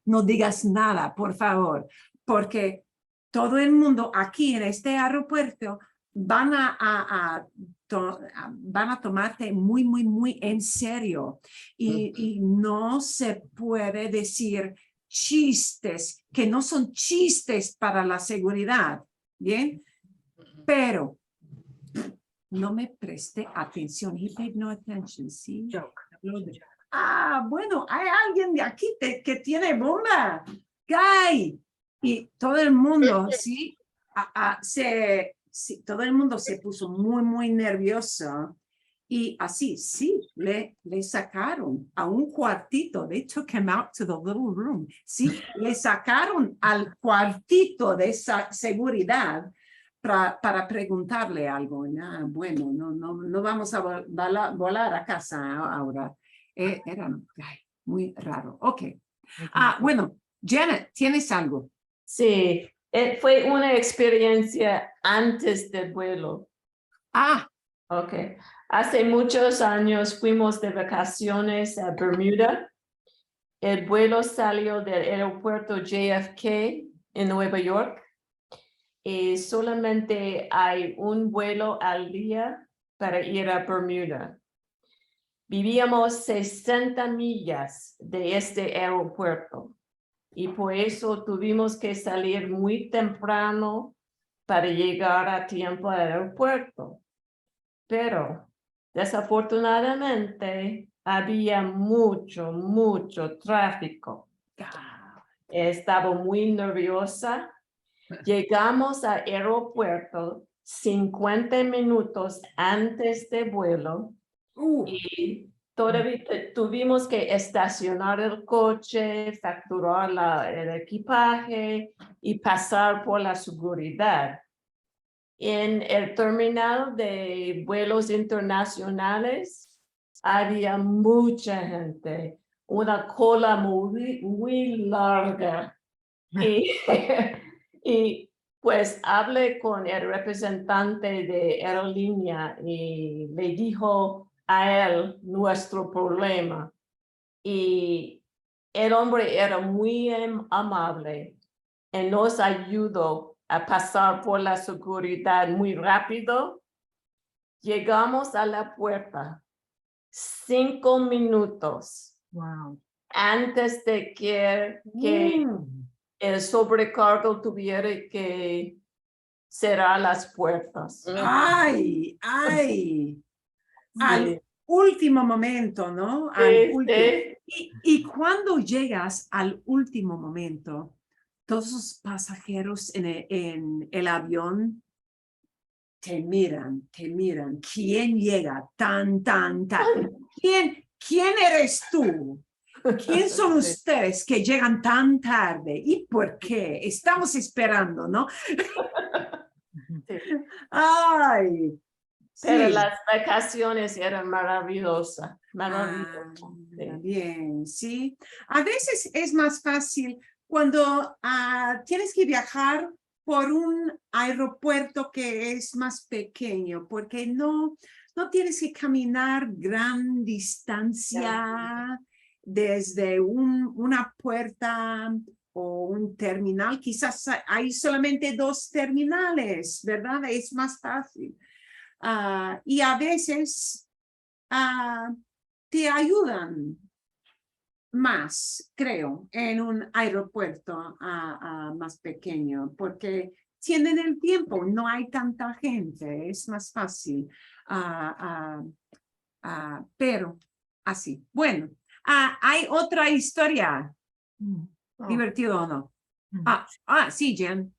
Speaker 2: por favor, porque todo el mundo aquí en este aeropuerto van a tomarte muy en serio y no se puede decir chistes que no son chistes para la seguridad, ¿bien? Pero no me preste atención. He paid no attention, ¿sí? Bueno, hay alguien de aquí que tiene bomba. Guy. Y todo el mundo, ¿sí? sí, todo el mundo se puso muy nervioso. Y así, sí, le sacaron a un cuartito. They took him out to the little room. Sí, le sacaron al cuartito de esa seguridad para preguntarle algo. Bueno, no vamos a volar a casa ahora. Era muy raro. Ok. Bueno, Janet, ¿tienes algo?
Speaker 11: Sí, fue una experiencia antes del vuelo. Ok. Hace muchos años fuimos de vacaciones a Bermuda. El vuelo salió del aeropuerto JFK en Nueva York. Y solamente hay un vuelo al día para ir a Bermuda. Vivíamos 60 millas de este aeropuerto y por eso tuvimos que salir muy temprano para llegar a tiempo al aeropuerto. Pero desafortunadamente había mucho tráfico. Estaba muy nerviosa. Llegamos al aeropuerto 50 minutos antes del vuelo y todavía tuvimos que estacionar el coche, facturar el equipaje y pasar por la seguridad. En el terminal de vuelos internacionales había mucha gente, una cola muy larga. Y pues hablé con el representante de aerolínea y le dijo a él nuestro problema. Y el hombre era muy amable y nos ayudó a pasar por la seguridad muy rápido. Llegamos a la puerta 5 minutos antes de que el sobrecargo tuviera que cerrar las puertas.
Speaker 2: Ay. Al último momento, ¿no? Y cuando llegas al último momento, todos los pasajeros en el avión te miran. ¿Quién llega tan? ¿Quién eres tú? ¿Quién son ustedes que llegan tan tarde? ¿Y por qué? Estamos esperando, ¿no? Ay.
Speaker 11: Pero
Speaker 2: Sí.
Speaker 11: las vacaciones eran maravillosas.
Speaker 2: Bien, sí. A veces es más fácil cuando tienes que viajar por un aeropuerto que es más pequeño, porque no tienes que caminar gran distancia desde una puerta o un terminal. Quizás hay solamente 2 terminales, ¿verdad? Es más fácil. Y a veces te ayudan más, creo, en un aeropuerto más pequeño, porque tienen el tiempo, no hay tanta gente, es más fácil. Pero así. Bueno, hay otra historia. ¿Divertido o no? Sí, Jen.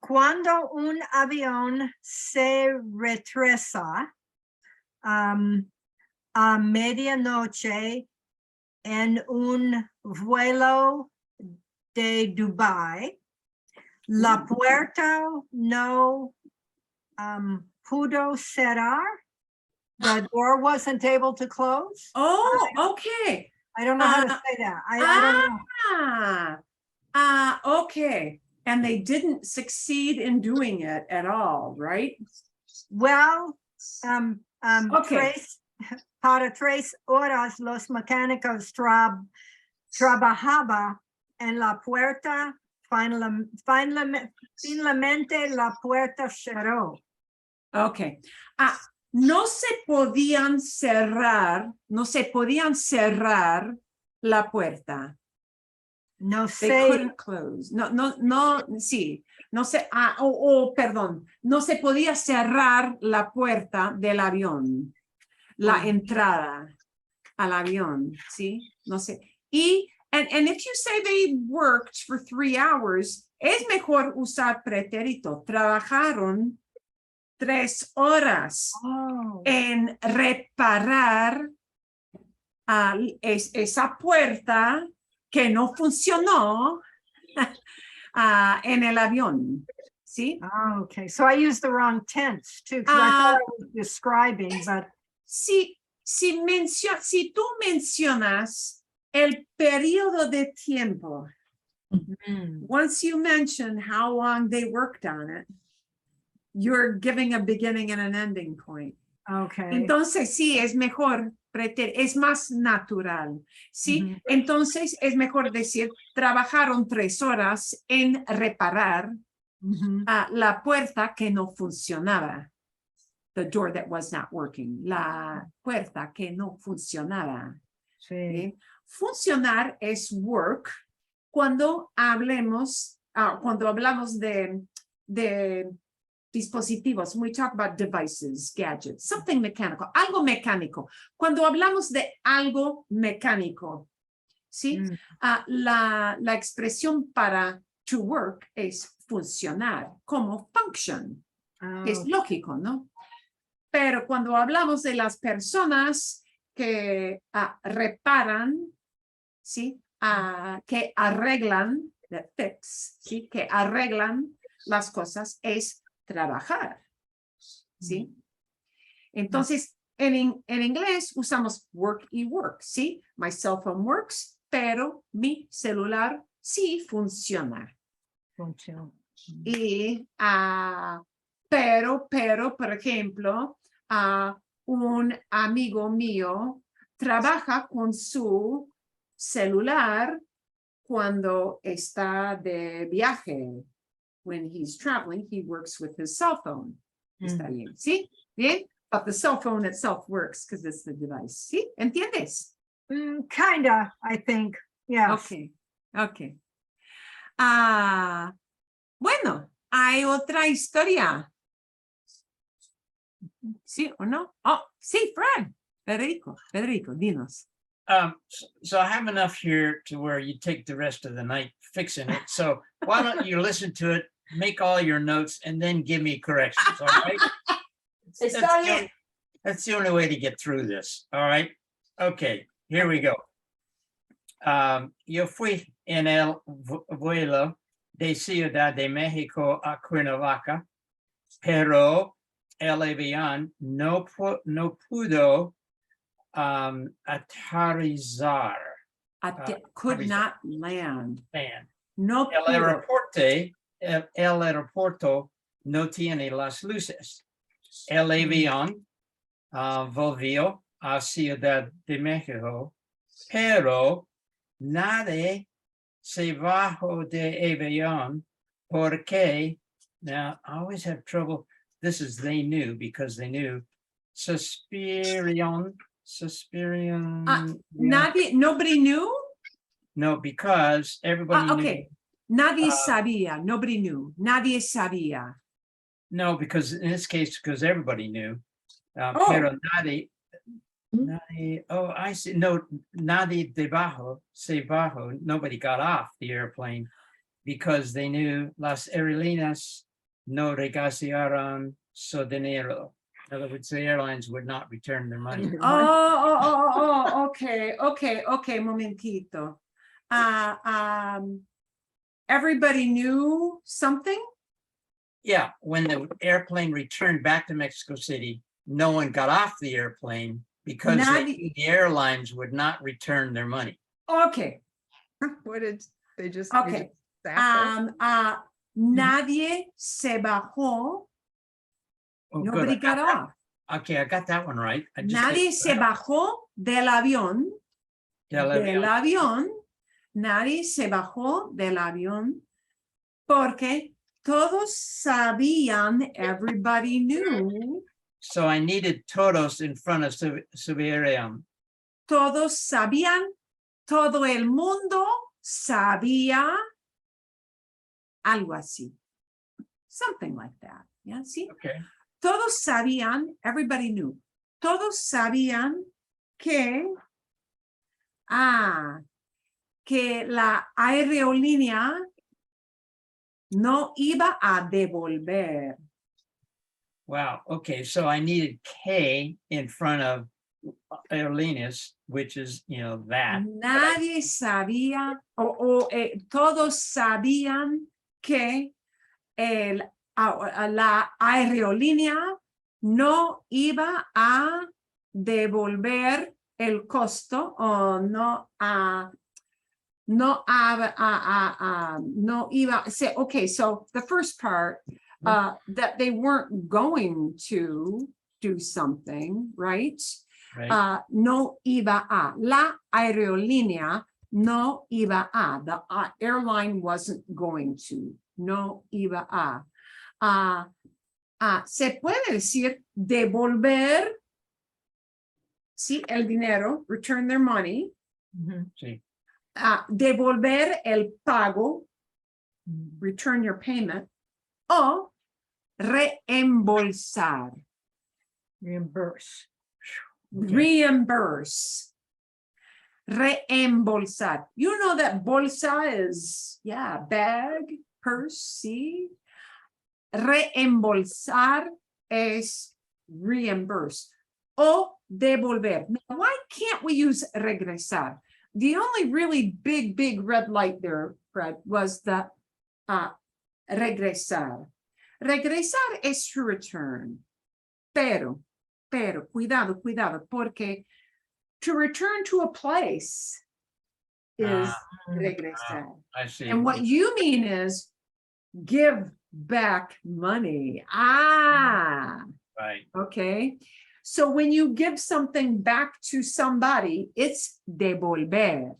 Speaker 7: Cuando un avión se retrasa a medianoche en un vuelo de Dubái, la puerta no pudo cerrar. The door wasn't able to close.
Speaker 2: Oh, okay.
Speaker 7: I don't know how to say that. I don't know.
Speaker 2: Okay. And they didn't succeed in doing it at all, right?
Speaker 7: Well,
Speaker 2: Okay.
Speaker 7: para 3 horas los mecánicos trabajaban en la puerta. Finalmente la puerta cerró.
Speaker 2: Okay. No se podían cerrar la puerta.
Speaker 7: No
Speaker 2: They
Speaker 7: sé.
Speaker 2: couldn't close. Sí. No sé, perdón. No se podía cerrar la puerta del avión. La entrada al avión, ¿sí? No sé. And if you say they worked for 3 hours, Es mejor usar pretérito. Trabajaron 3 horas en reparar esa puerta que no funcionó en el avión. ¿Sí?
Speaker 12: Oh, okay. So I used the wrong tense too, because I thought I was describing, but
Speaker 2: Si tú mencionas el periodo de tiempo, once you mention how long they worked on it, you're giving a beginning and an ending point.
Speaker 12: okay.
Speaker 2: Entonces, sí, es mejor, es más natural, ¿sí? Entonces, es mejor decir, trabajaron 3 horas en reparar la puerta que no funcionaba. The door that was not working. La puerta que no funcionaba.
Speaker 12: Sí.
Speaker 2: ¿Sí? Funcionar es work cuando hablamos de dispositivos. We talk about devices, gadgets, something mechanical, algo mecánico. Cuando hablamos de algo mecánico, ¿sí? La expresión para to work es funcionar, como function. Es lógico, ¿no? Pero cuando hablamos de las personas que reparan, ¿sí? Que arreglan, the fix, ¿sí? Que arreglan las cosas, es trabajar, ¿sí? Entonces, en inglés usamos work y work, ¿sí? My cell phone works, pero mi celular sí funciona. Y, pero, por ejemplo, un amigo mío trabaja con su celular cuando está de viaje. When he's traveling, he works with his cell phone. Está bien, ¿sí? Bien, but the cell phone itself works because it's the device. ¿Sí? ¿Entiendes?
Speaker 12: Kinda, I think. Yeah.
Speaker 2: Okay. Bueno, hay otra historia. ¿Sí o no? Oh, sí, Fred. Federico, dinos.
Speaker 13: So I have enough here to where you take the rest of the night fixing it. So why don't you listen to it, make all your notes, and then give me corrections, all right? That's the only way to get through this, all right? Okay, here we go. Yo fui en el vuelo de Ciudad de México a Cuernavaca, pero el avión no pudo aterrizar.
Speaker 2: Could not land.
Speaker 13: No
Speaker 2: pudo.
Speaker 13: El aeropuerto no tiene las luces. El avión volvió a Ciudad de México, pero nadie se bajó de avión porque, now I always have trouble, this is they knew because they knew, Suspirion.
Speaker 2: Nobody knew?
Speaker 13: No, because everybody
Speaker 2: okay.
Speaker 13: knew.
Speaker 2: Nadie sabía, nobody knew. Nadie sabía.
Speaker 13: No, because in this case, because everybody knew. Pero nadie, oh, I see. No, nadie debajo, se bajo. Nobody got off the airplane because they knew las aerolíneas no regresaron su dinero. In other words, the airlines would not return their money.
Speaker 2: Okay, momentito. Everybody knew something?
Speaker 13: Yeah, when the airplane returned back to Mexico City, no one got off the airplane because the airlines would not return their money.
Speaker 2: Okay.
Speaker 10: What did they just?
Speaker 2: Okay. Nadie se bajó. Nobody got off.
Speaker 13: Okay, I got that one right.
Speaker 2: Nadie se bajó del avión. Nadie se bajó del avión porque todos sabían, everybody knew.
Speaker 13: So I needed todos in front of subieron.
Speaker 2: Todos sabían, todo el mundo sabía, algo así. Something like that. Yeah, see?
Speaker 13: Okay.
Speaker 2: Todos sabían, everybody knew. Todos sabían que la aerolínea no iba a devolver.
Speaker 13: Wow. Okay. So I needed K in front of aerolíneas, which is, that.
Speaker 2: Nadie sabía todos sabían que la aerolínea no iba a devolver el costo o no iba. Okay, so the first part, that they weren't going to do something, right?
Speaker 13: Right.
Speaker 2: No iba a. La aerolínea no iba a. The airline wasn't going to. No iba a. Se puede decir devolver, sí, el dinero, return their money.
Speaker 13: Sí.
Speaker 2: Devolver el pago, return your payment, o reembolsar.
Speaker 7: Reimburse.
Speaker 2: Reimburse. Reembolsar. You know that bolsa is, bag, purse, see? Reembolsar es reimburse. O devolver. Now, why can't we use regresar? The only really big red light there, Fred, was the regresar. Regresar es to return. Pero, cuidado, porque to return to a place is regresar.
Speaker 13: I see.
Speaker 2: And what you mean is give back money. Right. Okay. So when you give something back to somebody, it's devolver.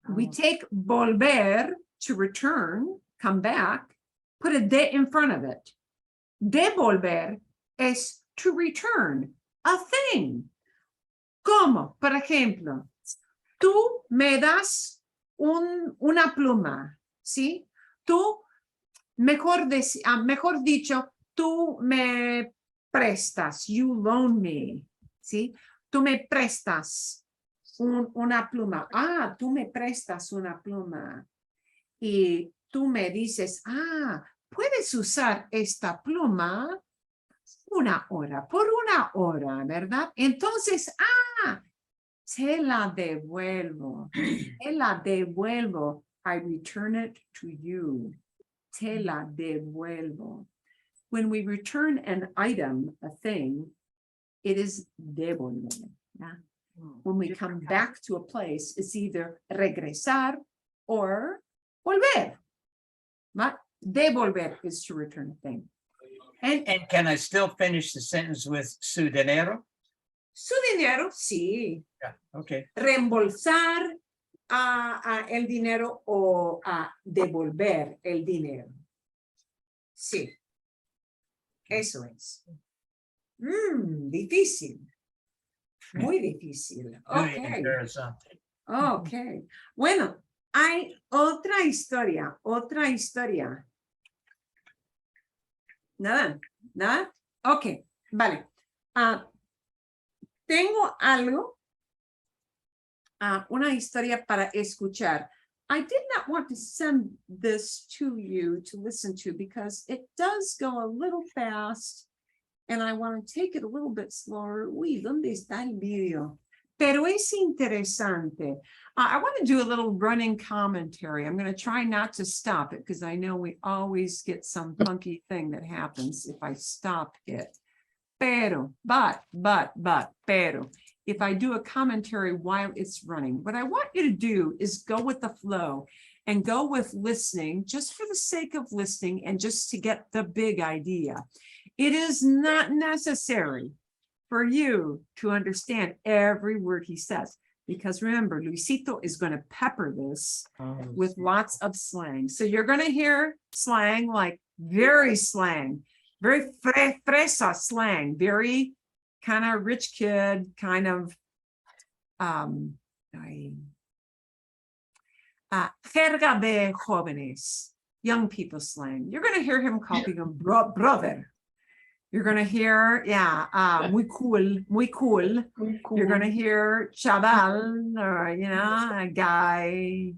Speaker 2: We take volver to return, come back, put a de in front of it. Devolver es to return a thing. Como, por ejemplo, tú me das una pluma, ¿sí? Tú, mejor dicho, tú me prestas, you loan me, ¿sí? Tú me prestas una pluma. Tú me prestas una pluma. Y tú me dices, puedes usar esta pluma por una hora, ¿verdad? Entonces, te la devuelvo. I return it to you. Te la devuelvo. When we return an item, a thing, it is devolver. Yeah? When we come back to a place, it's either regresar or volver. But devolver is to return a thing.
Speaker 13: And can I still finish the sentence with su dinero?
Speaker 2: Su dinero, sí.
Speaker 13: Yeah. Okay.
Speaker 2: Reembolsar el dinero o devolver el dinero. Sí. Eso es. Difícil. Muy difícil. Okay. Okay. Bueno, hay otra historia. Nada. Ok, vale. Tengo algo, una historia para escuchar. I did not want to send this to you to listen to because it does go a little fast and I want to take it a little bit slower. Uy, ¿dónde está el video? Pero es interesante. I want to do a little running commentary. I'm going to try not to stop it because I know we always get some funky thing that happens if I stop it. Pero, if I do a commentary while it's running, what I want you to do is go with the flow and go with listening just for the sake of listening and just to get the big idea. It is not necessary for you to understand every word he says, because remember, Luisito is going to pepper this with lots of slang. So you're going to hear slang, like very slang, very fresa slang, very kind of rich kid, kind of jerga de jóvenes, young people slang. You're going to hear him calling him brother. You're going to hear, muy cool. You're going to hear chaval, or, a guy.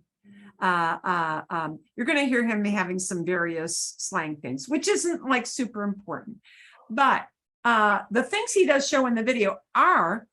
Speaker 2: You're going to hear him having some various slang things, which isn't like super important. But the things he does show in the video are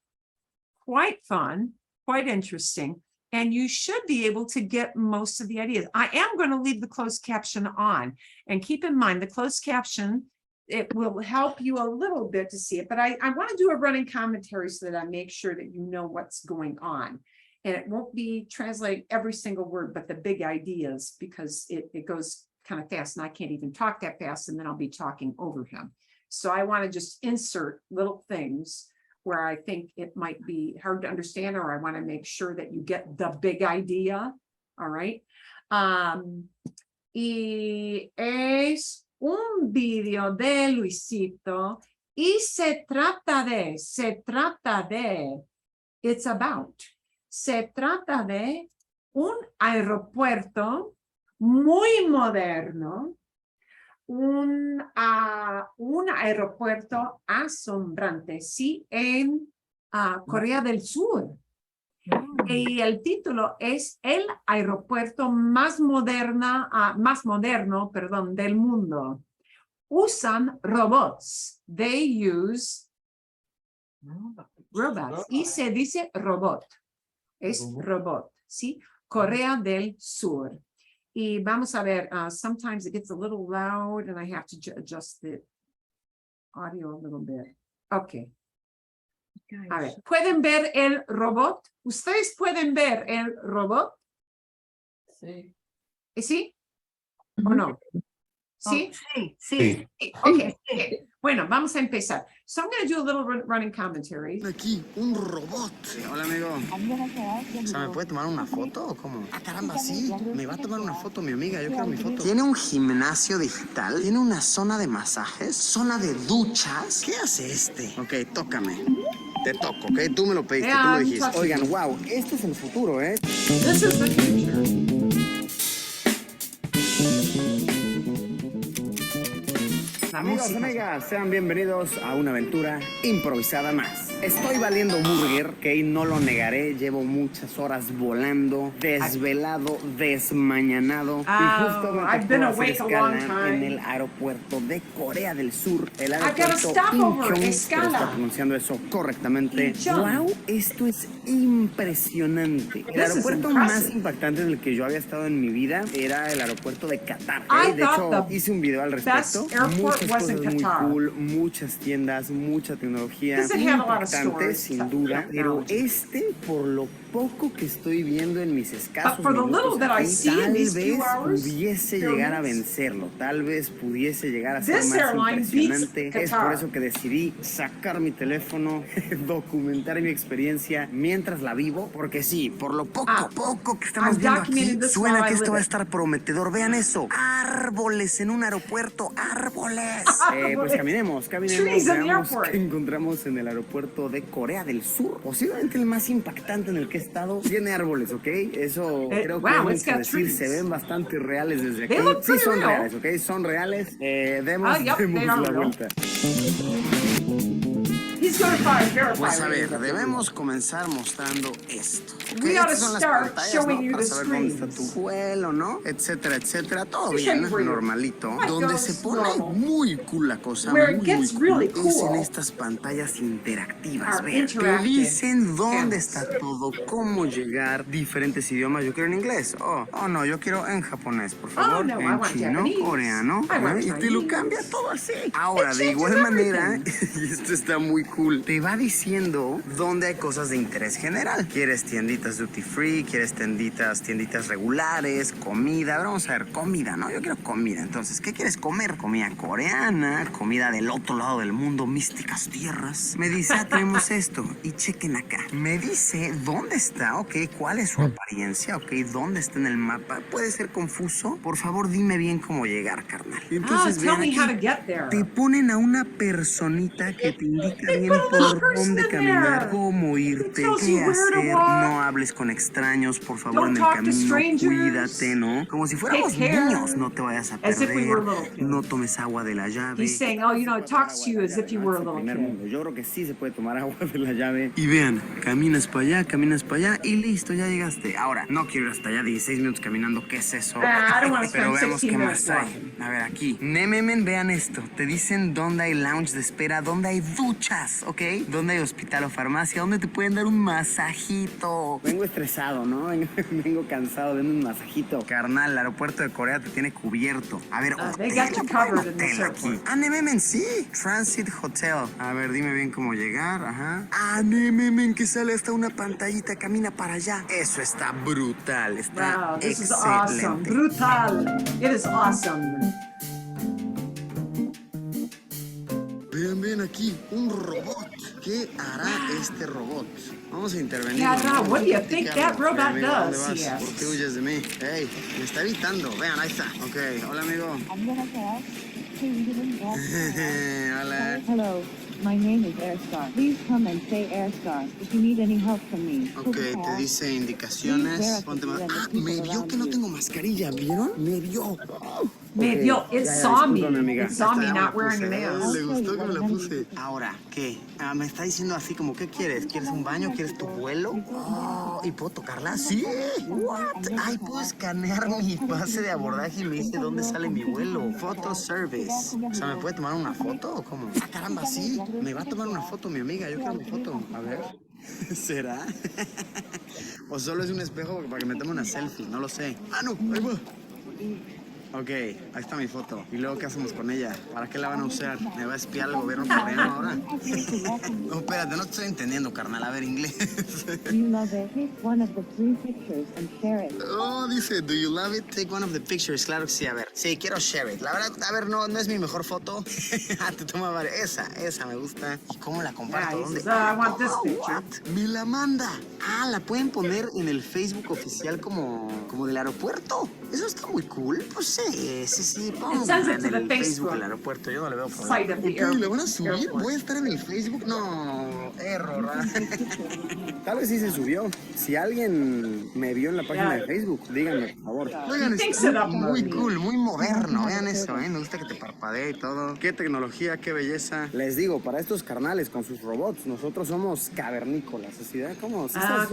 Speaker 2: quite fun, quite interesting, and you should be able to get most of the ideas. I am going to leave the closed caption on, and keep in mind the closed caption, it will help you a little bit to see it, but I want to do a running commentary so that I make sure that you know what's going on. And it won't be translating every single word, but the big ideas, because it goes kind of fast and I can't even talk that fast, and then I'll be talking over him. So I want to just insert little things where I think it might be hard to understand, or I want to make sure that you get the big idea. All right. Y es un video de Luisito y se trata de, it's about. Se trata de un aeropuerto muy moderno, un aeropuerto asombrante, sí, en Corea del Sur. Y el título es el aeropuerto más moderno, del mundo. Usan robots. They use robots. Y se dice robot. Es robot, ¿sí? Corea del Sur. Y vamos a ver, sometimes it gets a little loud and I have to adjust the audio a little bit. Okay. A ver, ¿pueden ver el robot? ¿Ustedes pueden ver el robot?
Speaker 11: Sí.
Speaker 2: ¿Sí? ¿O no? ¿Sí?
Speaker 12: Sí.
Speaker 2: Okay. Bueno, vamos a empezar. So I'm going to do a little running commentary.
Speaker 14: Aquí, un robot. Hola, amigo. O sea, ¿me puede tomar una foto o cómo? Ah, caramba, sí. Me va a tomar una foto mi amiga. Yo quiero mi foto. Tiene un gimnasio digital. Tiene una zona de masajes. Zona de duchas. ¿Qué hace este? Ok, tócame. Te toco, ¿ok? Tú me lo pediste, tú lo dijiste. Oigan, wow, esto es el futuro, ¿eh?
Speaker 2: This is the future.
Speaker 14: Amigos, amigas, sean bienvenidos a una aventura improvisada más. Estoy valiendo burger, ok, no lo negaré. Llevo muchas horas volando, desvelado, desmañanado. Y justo me tocó hacer escala en el aeropuerto de Corea del Sur. El aeropuerto Incheon, espero estar pronunciando eso correctamente. Wow, esto es impresionante. El aeropuerto más impactante en el que yo había estado en mi vida era el aeropuerto de Qatar. De hecho, hice un video al respecto. Muchas cosas muy cool, muchas tiendas, mucha tecnología, muy impactante, sin duda, pero por lo poco que estoy viendo en mis escasos minutos aquí, tal vez pudiese llegar a vencerlo, tal vez pudiese llegar a ser más impresionante. Es por eso que decidí sacar mi teléfono, documentar mi experiencia mientras la vivo, porque sí, por lo poco que estamos viendo aquí, suena que esto va a estar prometedor. Vean eso, árboles en un aeropuerto, árboles. Pues caminemos, veamos qué encontramos en el aeropuerto de Corea del Sur, posiblemente el más impactante en el que he estado. Tiene árboles, ¿ok? Eso creo que es que decir, se ven bastante reales desde aquí. Sí, son reales, ¿ok? Son reales. Demos la vuelta. Pues a ver, debemos comenzar mostrando esto. ¿Okay? Estas son las pantallas, ¿no? Para saber dónde está tu vuelo, ¿no? Etcétera, etcétera. Todo bien, normalito. Donde se pone muy cool la cosa, muy cool, es en estas pantallas interactivas. Vean, que dicen dónde está todo, cómo llegar, diferentes idiomas. Yo quiero en inglés. Oh, no, yo quiero en japonés, por favor. En chino, coreano. Y te lo cambia todo así. Ahora, de igual manera, y esto está muy cool, te va diciendo dónde hay cosas de interés general. ¿Quieres tienditas duty free? ¿Quieres tienditas regulares? Comida. Vamos a ver, comida, ¿no? Yo quiero comida. Entonces, ¿qué quieres comer? Comida coreana, comida del otro lado del mundo, místicas tierras. Me dice, tenemos esto. Y chequen acá. Me dice dónde está, ok, cuál es su apariencia, ok, dónde está en el mapa. Puede ser confuso. Por favor, dime bien cómo llegar, carnal. Entonces, vean aquí, te ponen a una personita que te indica bien
Speaker 2: little
Speaker 14: por
Speaker 2: person
Speaker 14: dónde
Speaker 2: in
Speaker 14: caminar,
Speaker 2: there.
Speaker 14: cómo irte,
Speaker 2: tells
Speaker 14: qué
Speaker 2: you where to
Speaker 14: hacer.
Speaker 2: walk.
Speaker 14: No hables con extraños, por favor,
Speaker 2: Don't
Speaker 14: en el
Speaker 2: talk to
Speaker 14: camino.
Speaker 2: strangers.
Speaker 14: Cuídate, ¿no? Como si fuéramos
Speaker 2: Take care.
Speaker 14: niños. No te vayas a
Speaker 2: As if we were
Speaker 14: perder.
Speaker 2: little kids.
Speaker 14: No tomes agua de la llave.
Speaker 2: He's saying, oh, you know, it talks to you as if you were a little kid.
Speaker 14: Yo creo que sí se puede tomar agua de la llave. Y vean, caminas para allá y listo, ya llegaste. Ahora, no quiero ir hasta allá 16 minutos caminando, ¿qué es eso?
Speaker 2: I don't want to
Speaker 14: Pero
Speaker 2: spend
Speaker 14: veamos
Speaker 2: 16
Speaker 14: qué
Speaker 2: minutes
Speaker 14: más hay.
Speaker 2: walking.
Speaker 14: A ver, aquí. Nememen, vean esto. Te dicen dónde hay lounge de espera, dónde hay duchas, ¿ok? Dónde hay hospital o farmacia, dónde te pueden dar un masajito. Vengo estresado, ¿no? Vengo cansado de un masajito. Carnal, el aeropuerto de Corea te tiene cubierto. A ver,
Speaker 2: They got you covered in this
Speaker 14: hotel aquí.
Speaker 2: airport.
Speaker 14: Ah, Nememen, sí. Transit Hotel. A ver, dime bien cómo llegar, ajá. Ah, Nememen, que sale hasta una pantallita, camina para allá. Eso está brutal, está
Speaker 2: Wow, this is
Speaker 14: excelente.
Speaker 2: awesome. Brutal. It is awesome.
Speaker 14: Vean aquí, un robot. ¿Qué hará este robot? Vamos a intervenir.
Speaker 2: Yeah,
Speaker 14: ¿no?
Speaker 2: what do you
Speaker 14: Platícame.
Speaker 2: think that robot
Speaker 14: Amigo, ¿dónde
Speaker 2: does?
Speaker 14: vas?
Speaker 2: Yes.
Speaker 14: ¿Por qué huyes de mí? Hey, me está evitando. Vean, ahí está. Ok, hola amigo. Hola.
Speaker 15: Hello, my name is Airstar. Please come and say Airstar if you need any help from me.
Speaker 14: Ok, te dice indicaciones. Ponte más. Ah, me vio que no tengo mascarilla, ¿vieron? Me vio.
Speaker 2: Me vio, it saw me.
Speaker 14: discúlpame, amiga.
Speaker 2: It saw me
Speaker 14: Esta ya
Speaker 2: not
Speaker 14: me la
Speaker 2: wearing a
Speaker 14: puse.
Speaker 2: mask.
Speaker 14: Le gustó que me la puse. Ahora, ¿qué? Ah, me está diciendo así como, ¿qué quieres? ¿Quieres un baño? ¿Quieres tu vuelo? Oh, ¿y puedo tocarla? Sí. What? Ay, puedo escanear mi pase de abordaje y me dice dónde sale mi vuelo. Photo service. O sea, ¿me puede tomar una foto o cómo? Ah, caramba, sí. Me va a tomar una foto mi amiga. Yo quiero mi foto. A ver. ¿Será? O solo es un espejo para que me tome una selfie. No lo sé. Ah, no. Ahí va. Ok, ahí está mi foto. ¿Y luego qué hacemos con ella? ¿Para qué la van a usar? ¿Me va a espiar el gobierno coreano ahora? No, espérate, no te estoy entendiendo, carnal. A ver, inglés.
Speaker 15: You love it? Take one of the 3 pictures and share it.
Speaker 14: Oh, dice, do you love it? Take one of the pictures. Claro que sí, a ver. Sí, quiero share it. La verdad, a ver, no es mi mejor foto. Te toma varias. Esa me gusta. ¿Y cómo la comparto?
Speaker 2: Yeah, he
Speaker 14: ¿Dónde?
Speaker 2: says, I want this picture.
Speaker 14: What? Me la manda. Ah, la pueden poner en el Facebook oficial como del aeropuerto. Eso está muy cool. Pues sí.
Speaker 2: sends it to the
Speaker 14: en el
Speaker 2: Facebook
Speaker 14: del aeropuerto. Yo no le veo
Speaker 2: site
Speaker 14: problema.
Speaker 2: of the
Speaker 14: Ok, ¿le van a
Speaker 2: airport.
Speaker 14: subir? ¿Voy a estar en el Facebook? No, error. Tal vez sí se subió. Si alguien me vio en la página de Facebook, díganme, por favor. Oigan, está muy cool, muy moderno. Vean eso, me gusta que te parpadee y todo. Qué tecnología, qué belleza. Les digo, para estos carnales con sus robots, nosotros somos cavernícolas. ¿Sí? ¿Cómo?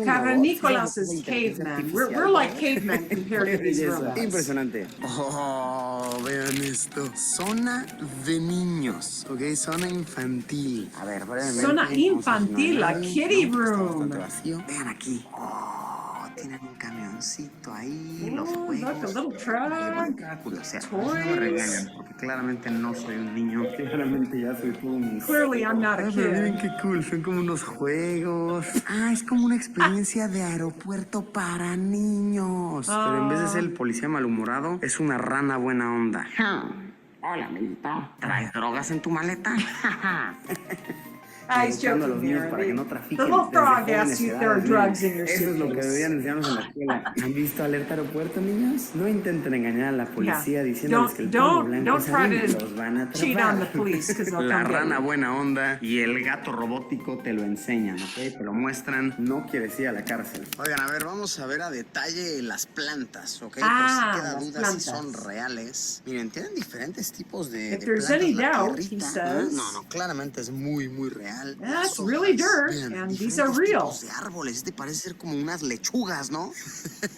Speaker 2: Cavernícolas is cavemen. We're like cavemen compared to these robots.
Speaker 14: Impresionante. Oh, vean esto. Zona de niños, ¿ok? Zona infantil. A ver, brevemente.
Speaker 2: Zona infantil, la kitty room.
Speaker 14: Vacío. Vean aquí. Oh, tienen un camioncito ahí, los
Speaker 2: Oh,
Speaker 14: juegos.
Speaker 2: look, a little truck.
Speaker 14: Curiosidad.
Speaker 2: Toys.
Speaker 14: No me regañan, porque claramente no soy un niño. Claramente ya soy todo un...
Speaker 2: Clearly, I'm not a
Speaker 14: Pero miren
Speaker 2: kid.
Speaker 14: qué cool, son como unos juegos. Ah, es como una experiencia de aeropuerto para niños. Pero en vez de ser el policía malhumorado, es una rana buena onda. Hola, amiguito. ¿Traes drogas en tu maleta?
Speaker 2: He's
Speaker 14: Educando a los
Speaker 2: joking
Speaker 14: niños
Speaker 2: there.
Speaker 14: para que no trafiquen.
Speaker 2: The little
Speaker 14: desde
Speaker 2: frog
Speaker 14: jóvenes
Speaker 2: asks you if there are
Speaker 14: edades,
Speaker 2: drugs in your
Speaker 14: Eso es lo que
Speaker 2: suitcase.
Speaker 14: deberían enseñarnos en la escuela. ¿Han visto Alerta Aeropuerto, niños? No intenten engañar a la policía diciéndoles que el polvo blanco
Speaker 2: don't
Speaker 14: es
Speaker 2: try
Speaker 14: adentro,
Speaker 2: to
Speaker 14: los van a
Speaker 2: cheat on the
Speaker 14: atrapar.
Speaker 2: police because they'll
Speaker 14: La
Speaker 2: come get
Speaker 14: rana
Speaker 2: you.
Speaker 14: buena onda y el gato robótico te lo enseñan, ¿ok? Te lo muestran. No quieres ir a la cárcel. Oigan, a ver, vamos a ver a detalle las plantas, ¿ok? Por si queda
Speaker 2: las
Speaker 14: duda si
Speaker 2: plantas.
Speaker 14: son reales. Miren, tienen diferentes tipos de
Speaker 2: If there's
Speaker 14: plantas.
Speaker 2: any
Speaker 14: La
Speaker 2: doubt, he
Speaker 14: tierrita,
Speaker 2: says.
Speaker 14: No, claramente es muy real.
Speaker 2: That's
Speaker 14: Las
Speaker 2: really
Speaker 14: hojas,
Speaker 2: dirt,
Speaker 14: vean,
Speaker 2: and these are
Speaker 14: diferentes
Speaker 2: real.
Speaker 14: tipos de árboles. Este parece ser como unas lechugas, ¿no?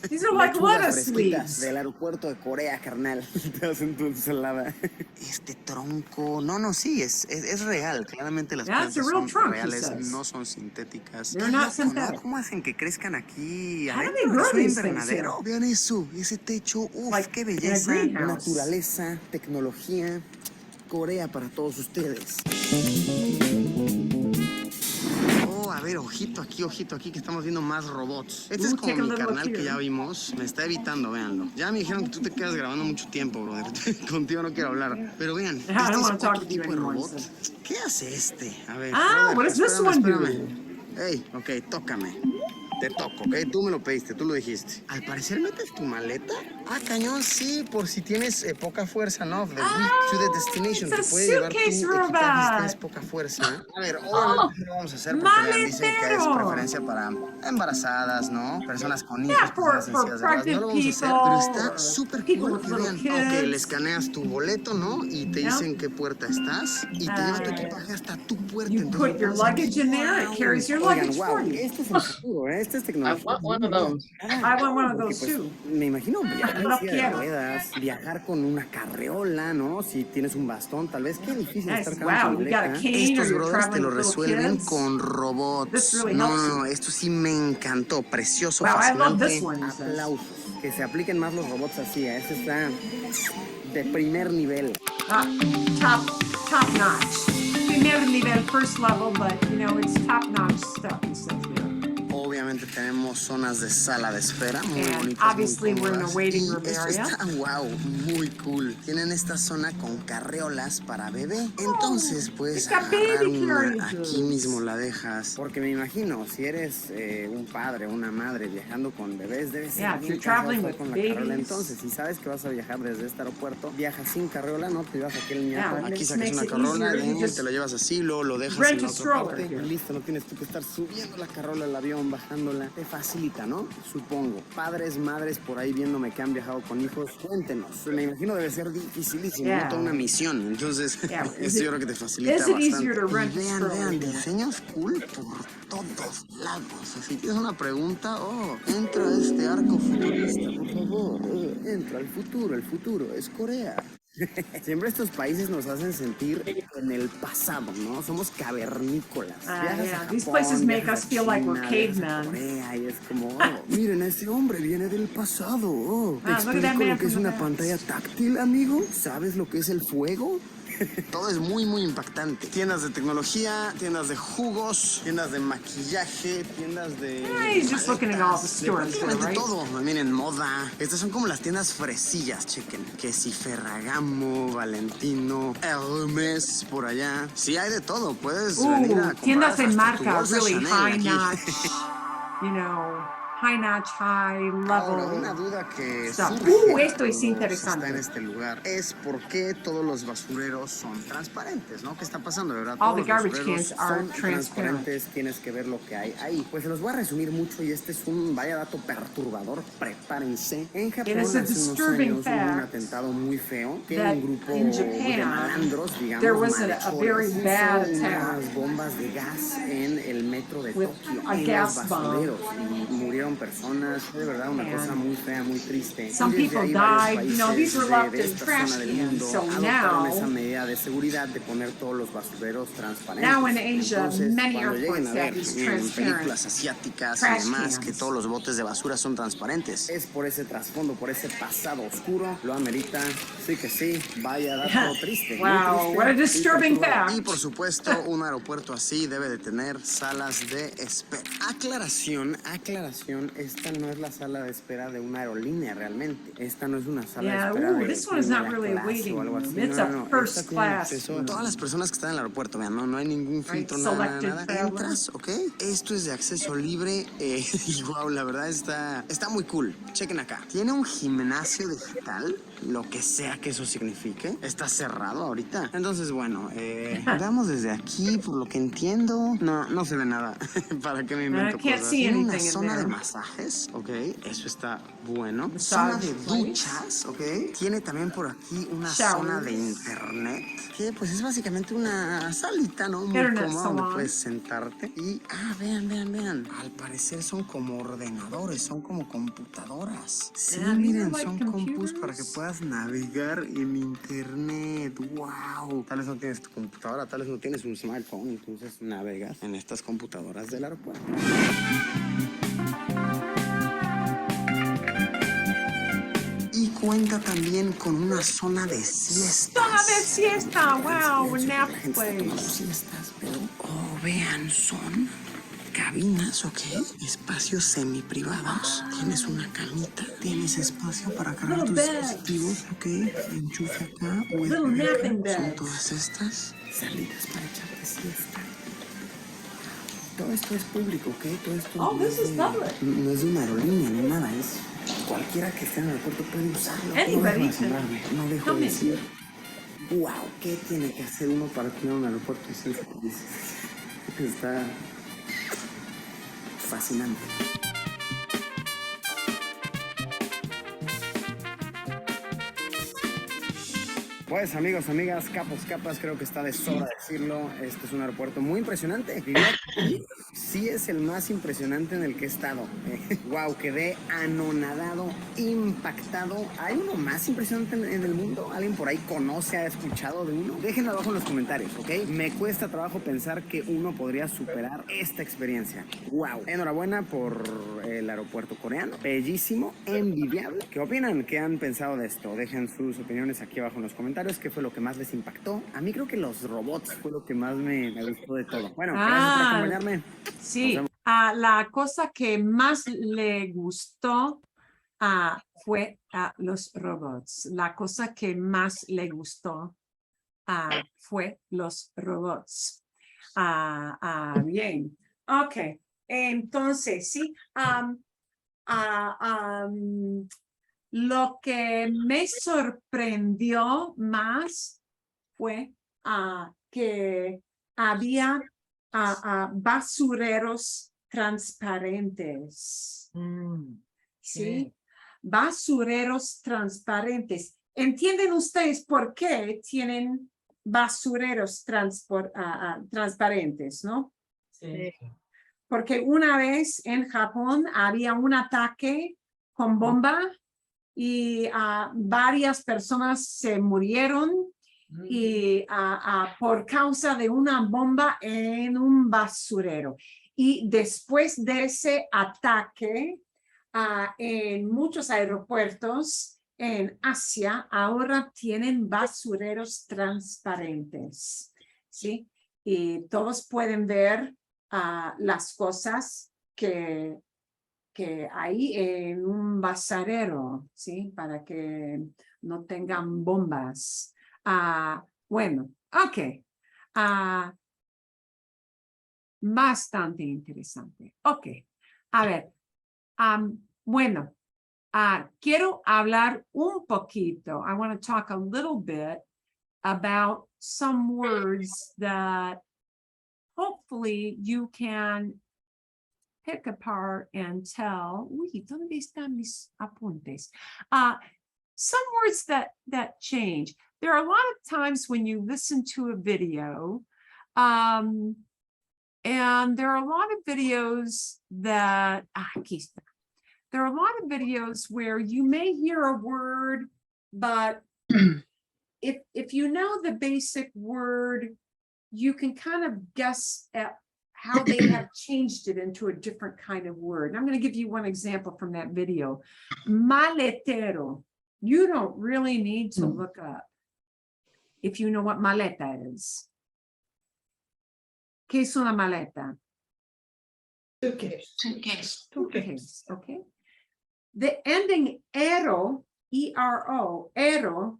Speaker 2: These are like
Speaker 14: Lechugas
Speaker 2: lettuce
Speaker 14: fresquitas
Speaker 2: leaves.
Speaker 14: del aeropuerto de Corea, carnal. Te hacen tu ensalada. Este tronco, no, sí, es real. Claramente las
Speaker 2: That's a
Speaker 14: plantas
Speaker 2: real
Speaker 14: son
Speaker 2: trunk, he
Speaker 14: reales,
Speaker 2: says.
Speaker 14: no son sintéticas.
Speaker 2: They're
Speaker 14: Qué
Speaker 2: not
Speaker 14: loco, ¿no?
Speaker 2: synthetic.
Speaker 14: ¿Cómo hacen que crezcan aquí
Speaker 2: How do
Speaker 14: adentro?
Speaker 2: they grow
Speaker 14: Es un
Speaker 2: these things
Speaker 14: invernadero. Vean eso, ese techo, uf,
Speaker 2: Like
Speaker 14: qué
Speaker 2: in a
Speaker 14: belleza.
Speaker 2: greenhouse.
Speaker 14: Naturaleza, tecnología, Corea para todos ustedes. Oh, a ver, ojito aquí, que estamos viendo más robots. Este es
Speaker 2: Ooh,
Speaker 14: como
Speaker 2: take a
Speaker 14: mi
Speaker 2: little
Speaker 14: canal
Speaker 2: look
Speaker 14: que
Speaker 2: here.
Speaker 14: ya vimos. Me está evitando, véanlo. Ya me dijeron que tú te quedas grabando mucho tiempo, brother. Contigo no quiero hablar. Pero vean, este
Speaker 2: don't
Speaker 14: es
Speaker 2: wanna talk
Speaker 14: otro
Speaker 2: to you
Speaker 14: tipo de
Speaker 2: anymore,
Speaker 14: robot.
Speaker 2: so.
Speaker 14: ¿Qué hace este? A ver,
Speaker 2: Ah,
Speaker 14: brother,
Speaker 2: what does this
Speaker 14: espérame,
Speaker 2: one do?
Speaker 14: espérame. Hey, ok, tócame. te toco, ¿ok? Tú me lo pediste, tú lo dijiste. Al parecer metes tu maleta. Ah, cañón, sí, por si tienes poca fuerza, ¿no? The weak to the destination.
Speaker 2: it's a
Speaker 14: Te puede llevar tu
Speaker 2: suitcase
Speaker 14: equipaje si tienes
Speaker 2: robot.
Speaker 14: poca fuerza. A ver, obviamente no lo vamos a hacer porque vean, dicen que es
Speaker 2: Maletero.
Speaker 14: preferencia para embarazadas, ¿no? Personas con hijos,
Speaker 2: Yeah,
Speaker 14: personas en
Speaker 2: for
Speaker 14: sillas de ruedas. No lo vamos a hacer,
Speaker 2: pregnant
Speaker 14: pero
Speaker 2: people,
Speaker 14: está súper
Speaker 2: people
Speaker 14: cool
Speaker 2: with
Speaker 14: que
Speaker 2: little
Speaker 14: vean.
Speaker 2: kids.
Speaker 14: Ok, le escaneas tu boleto, ¿no? Y te
Speaker 2: Yeah.
Speaker 14: dicen qué puerta estás y te lleva tu equipaje hasta tu puerta.
Speaker 2: You
Speaker 14: Entonces,
Speaker 2: put your
Speaker 14: lo pones aquí.
Speaker 2: luggage in there, it carries your
Speaker 14: Oigan,
Speaker 2: luggage
Speaker 14: wow,
Speaker 2: for you.
Speaker 14: este es el futuro, ¿eh? Esta es
Speaker 4: I
Speaker 14: tecnología.
Speaker 4: want one of those.
Speaker 2: I want one of
Speaker 14: Porque,
Speaker 2: those
Speaker 14: pues,
Speaker 2: too.
Speaker 14: me imagino viajar en
Speaker 2: Lo
Speaker 14: silla de
Speaker 2: quiero.
Speaker 14: ruedas, viajar con una carreola, ¿no? Si tienes un bastón, tal vez. Qué difícil
Speaker 2: Nice.
Speaker 14: estar cargando
Speaker 2: Wow,
Speaker 14: tu
Speaker 2: you got a
Speaker 14: maleta.
Speaker 2: cane or
Speaker 14: Estos
Speaker 2: you're
Speaker 14: brothers te
Speaker 2: traveling
Speaker 14: lo
Speaker 2: with little
Speaker 14: resuelven
Speaker 2: kids.
Speaker 14: con
Speaker 2: This
Speaker 14: robots.
Speaker 2: really
Speaker 14: No,
Speaker 2: helps
Speaker 14: no,
Speaker 2: you.
Speaker 14: no, esto sí me encantó. Precioso,
Speaker 2: Wow, I love
Speaker 14: fascinante.
Speaker 2: this one, he says.
Speaker 14: Aplausos. Que se apliquen más los robots así. Este está de primer nivel.
Speaker 2: Top notch. Primer nivel, first level, but you know, it's top notch stuff, he says here.
Speaker 14: Obviamente tenemos zonas de sala de espera muy
Speaker 2: And
Speaker 14: bonitas,
Speaker 2: obviously
Speaker 14: muy
Speaker 2: we're in a
Speaker 14: cómodas.
Speaker 2: waiting
Speaker 14: Y
Speaker 2: room
Speaker 14: esto
Speaker 2: area.
Speaker 14: está, wow, muy cool. Tienen esta zona con carreolas para bebé. Entonces puedes
Speaker 2: it's got
Speaker 14: agarrar
Speaker 2: baby
Speaker 14: una,
Speaker 2: carriages.
Speaker 14: aquí mismo la dejas. Porque me imagino, si eres un padre o una madre viajando con bebés, debe ser
Speaker 2: Yeah, if
Speaker 14: bien
Speaker 2: you're traveling
Speaker 14: cansado
Speaker 2: with
Speaker 14: con la carreola.
Speaker 2: babies.
Speaker 14: Entonces, si sabes que vas a viajar desde este aeropuerto, viajas sin carreola, no te llevas aquí el niñato.
Speaker 2: Yeah,
Speaker 14: Aquí
Speaker 2: it
Speaker 14: sacas
Speaker 2: makes
Speaker 14: una
Speaker 2: it
Speaker 14: carreola,
Speaker 2: easier. You just
Speaker 14: te lo llevas así, luego lo dejas
Speaker 2: rent
Speaker 14: en la
Speaker 2: a
Speaker 14: otra
Speaker 2: stroller
Speaker 14: parte.
Speaker 2: here.
Speaker 14: Listo, no tienes tú que estar subiendo la carrola al avión, bajándola. Te facilita, ¿no? Supongo. Padres, madres por ahí viéndome que han viajado con hijos, cuéntenos. Me imagino debe ser dificilísimo,
Speaker 2: Yeah.
Speaker 14: ¿no? Toda una misión. Entonces,
Speaker 2: Yeah, is
Speaker 14: esto
Speaker 2: it-
Speaker 14: yo creo que te facilita
Speaker 2: is it
Speaker 14: bastante.
Speaker 2: easier to rent
Speaker 14: Y
Speaker 2: a
Speaker 14: vean,
Speaker 2: stroller
Speaker 14: vean,
Speaker 2: here?
Speaker 14: diseños cool por todos lados. Si tienes una pregunta, entra a este arco futurista, por favor. Entra al futuro, el futuro es Corea. Siempre estos países nos hacen sentir en el pasado, ¿no? Somos cavernícolas. Viajas a
Speaker 2: yeah,
Speaker 14: Japón,
Speaker 2: these places make
Speaker 14: viajas
Speaker 2: us
Speaker 14: a
Speaker 2: feel like we're
Speaker 14: China, viajas a
Speaker 2: cavemen.
Speaker 14: Corea, y es como, miren, ese hombre viene del pasado. ¿Te
Speaker 2: Ah, look at that
Speaker 14: explico
Speaker 2: man
Speaker 14: lo que es
Speaker 2: from the
Speaker 14: una
Speaker 2: past.
Speaker 14: pantalla táctil, amigo? ¿Sabes lo que es el fuego? Todo es muy, muy impactante. Tiendas de tecnología, tiendas de jugos, tiendas de maquillaje, tiendas de...
Speaker 2: He's just looking at all the
Speaker 14: de
Speaker 2: stores there,
Speaker 14: prácticamente
Speaker 2: right?
Speaker 14: todo. Miren, moda. Estas son como las tiendas fresillas, chequen. Que si Ferragamo, Valentino, Hermes, por allá. Sí, hay de todo. Puedes venir a comprar
Speaker 2: tiendas de
Speaker 14: hasta tu
Speaker 2: marca,
Speaker 14: bolsa
Speaker 2: really
Speaker 14: Chanel
Speaker 2: high
Speaker 14: aquí.
Speaker 2: notch, you know, high notch, high level.
Speaker 14: Ahora, una duda que
Speaker 2: stuff.
Speaker 14: surge
Speaker 2: Esto es
Speaker 14: cuando se
Speaker 2: interesante.
Speaker 14: está en este lugar es por qué todos los basureros son transparentes, ¿no? ¿Qué está pasando, de verdad?
Speaker 2: All
Speaker 14: Todos
Speaker 2: the
Speaker 14: los
Speaker 2: garbage
Speaker 14: basureros
Speaker 2: cans are
Speaker 14: son transparentes, tienes que ver lo que hay ahí. Pues se los voy a resumir mucho y este es un vaya dato perturbador, prepárense. En Japón
Speaker 2: It is a
Speaker 14: hace unos
Speaker 2: disturbing
Speaker 14: años hubo un
Speaker 2: fact
Speaker 14: atentado muy feo que
Speaker 2: that
Speaker 14: un grupo
Speaker 2: in
Speaker 14: de
Speaker 2: Japan,
Speaker 14: malandros, digamos,
Speaker 2: there was a
Speaker 14: malhechores,
Speaker 2: very bad
Speaker 14: puso
Speaker 2: attack
Speaker 14: unas bombas de gas en el metro de
Speaker 2: with
Speaker 14: Tokio,
Speaker 2: a
Speaker 14: en
Speaker 2: gas
Speaker 14: los
Speaker 2: bomb.
Speaker 14: basureros, y murieron personas. Fue de verdad una
Speaker 2: And
Speaker 14: cosa muy fea, muy triste.
Speaker 2: some
Speaker 14: Y desde
Speaker 2: people
Speaker 14: ahí varios
Speaker 2: died. You know,
Speaker 14: países
Speaker 2: these were
Speaker 14: de
Speaker 2: left in
Speaker 14: esta
Speaker 2: trash
Speaker 14: zona del
Speaker 2: cans.
Speaker 14: mundo
Speaker 2: So
Speaker 14: adoptaron
Speaker 2: now,
Speaker 14: esa medida de seguridad de poner todos los basureros transparentes.
Speaker 2: now in Asia,
Speaker 14: Entonces,
Speaker 2: many
Speaker 14: cuando lleguen
Speaker 2: airports
Speaker 14: a
Speaker 2: have
Speaker 14: ver
Speaker 2: these
Speaker 14: en
Speaker 2: transparent
Speaker 14: películas asiáticas y
Speaker 2: trash
Speaker 14: demás
Speaker 2: cans.
Speaker 14: que todos los botes de basura son transparentes, es por ese trasfondo, por ese pasado oscuro, lo amerita. Sí que sí, vaya dato triste. muy
Speaker 2: Wow,
Speaker 14: triste
Speaker 2: what a
Speaker 14: y
Speaker 2: disturbing
Speaker 14: perturbador.
Speaker 2: fact.
Speaker 14: Y por supuesto, un aeropuerto así debe de tener salas de espera. Aclaración, esta no es la sala de espera de una aerolínea realmente. Esta no es una sala
Speaker 2: Yeah,
Speaker 14: de espera
Speaker 2: ooh,
Speaker 14: de
Speaker 2: this one is not
Speaker 14: primera
Speaker 2: really a
Speaker 14: clase
Speaker 2: waiting
Speaker 14: o algo
Speaker 2: room.
Speaker 14: así.
Speaker 2: It's a first
Speaker 14: Esta tiene
Speaker 2: class
Speaker 14: acceso a
Speaker 2: room.
Speaker 14: todas las personas que están en el aeropuerto, vean, no hay ningún filtro,
Speaker 2: Right,
Speaker 14: nada,
Speaker 2: selected
Speaker 14: nada.
Speaker 2: travelers.
Speaker 14: Entras, ¿ok? Esto es de acceso libre y wow, la verdad está muy cool. Chequen acá. Tiene un gimnasio digital, lo que sea que eso signifique. Está cerrado ahorita. Entonces, bueno, veamos desde aquí, por lo que entiendo. No se ve nada. ¿Para qué me invento
Speaker 2: can't
Speaker 14: cosas?
Speaker 2: see
Speaker 14: Tiene una
Speaker 2: anything in
Speaker 14: zona de
Speaker 2: there.
Speaker 14: masajes, ¿ok? Eso está bueno.
Speaker 2: Massage
Speaker 14: Zona de
Speaker 2: place.
Speaker 14: duchas, ¿ok? Tiene también por aquí una
Speaker 2: Showers.
Speaker 14: zona de internet, que pues es básicamente una salita, ¿no? Muy
Speaker 2: Internet
Speaker 14: cómoda donde
Speaker 2: salon.
Speaker 14: puedes sentarte. Y, vean. Al parecer son como ordenadores, son como computadoras. Sí,
Speaker 2: Yeah, these
Speaker 14: miren,
Speaker 2: are like
Speaker 14: son compus
Speaker 2: computers.
Speaker 14: para que puedas navegar en internet. ¡Wow! Tal vez no tienes tu computadora, tal vez no tienes un smartphone, entonces navegas en estas computadoras del aeropuerto. Y cuenta también con una zona de siestas.
Speaker 2: Zona de siesta, wow, nap
Speaker 14: La gente está tomando
Speaker 2: place.
Speaker 14: siestas, pero vean, son cabinas, ¿ok? Espacios semiprivados. Tienes una camita, tienes espacio para cargar tus
Speaker 2: Little beds.
Speaker 14: dispositivos, ¿ok? Enchufe acá,
Speaker 2: Little
Speaker 14: USB
Speaker 2: napping
Speaker 14: acá. Son
Speaker 2: beds.
Speaker 14: todas estas salidas para echarte siesta. Todo esto es público, ¿ok? Todo esto
Speaker 2: Oh, this is public.
Speaker 14: no es de una aerolínea ni nada, es cualquiera que esté en el aeropuerto puede usarlo.
Speaker 2: Anybody
Speaker 14: No dejo de
Speaker 2: can
Speaker 14: asombrarme, no dejo
Speaker 2: come
Speaker 14: de
Speaker 2: in.
Speaker 14: decir, wow, ¿qué tiene que hacer uno para tener un aeropuerto así? Está fascinante. Pues amigos, amigas, capos, capas, creo que está de sobra decirlo. Este es un aeropuerto muy impresionante. Diría que sí es el más impresionante en el que he estado. Wow, quedé anonadado, impactado. ¿Hay uno más impresionante en el mundo? ¿Alguien por ahí conoce, ha escuchado de uno? Déjenlo abajo en los comentarios, ¿ok? Me cuesta trabajo pensar que uno podría superar esta experiencia. Wow, enhorabuena por el aeropuerto coreano. Bellísimo, envidiable. ¿Qué opinan? ¿Qué han pensado de esto? Dejen sus opiniones aquí abajo en los comentarios. ¿Qué fue lo que más les impactó? A mí creo que los robots fue lo que más me gustó de todo. Bueno, gracias por acompañarme.
Speaker 2: Sí, la cosa que más le gustó fue los robots. La cosa que más le gustó fue los robots. Bien, ok. Entonces, sí. Lo que me sorprendió más fue que había basureros transparentes. ¿Sí? Basureros transparentes. ¿Entienden ustedes por qué tienen basureros transparentes, no?
Speaker 11: Sí.
Speaker 2: Porque una vez en Japón había un ataque con bomba y varias personas se murieron y por causa de una bomba en un basurero. Y después de ese ataque, en muchos aeropuertos en Asia ahora tienen basureros transparentes, ¿sí? Y todos pueden ver las cosas que hay en un basurero, ¿sí? Para que no tengan bombas. Bueno, ok. Bastante interesante. Ok. A ver. Bueno, quiero hablar un poquito. I want to talk a little bit about some words that hopefully you can pick apart and tell. Uy, ¿dónde están mis apuntes? Some words that change. There are a lot of times when you listen to a video, and there are a lot of videos that, aquí está. There are a lot of videos where you may hear a word, but if you know the basic word, you can kind of guess at how they have changed it into a different kind of word. And I'm going to give you one example from that video. Maletero. You don't really need to look up if you know what maleta is. ¿Qué es una maleta?
Speaker 7: Suitcase.
Speaker 2: Suitcase, okay. The ending ero, E-R-O, ero,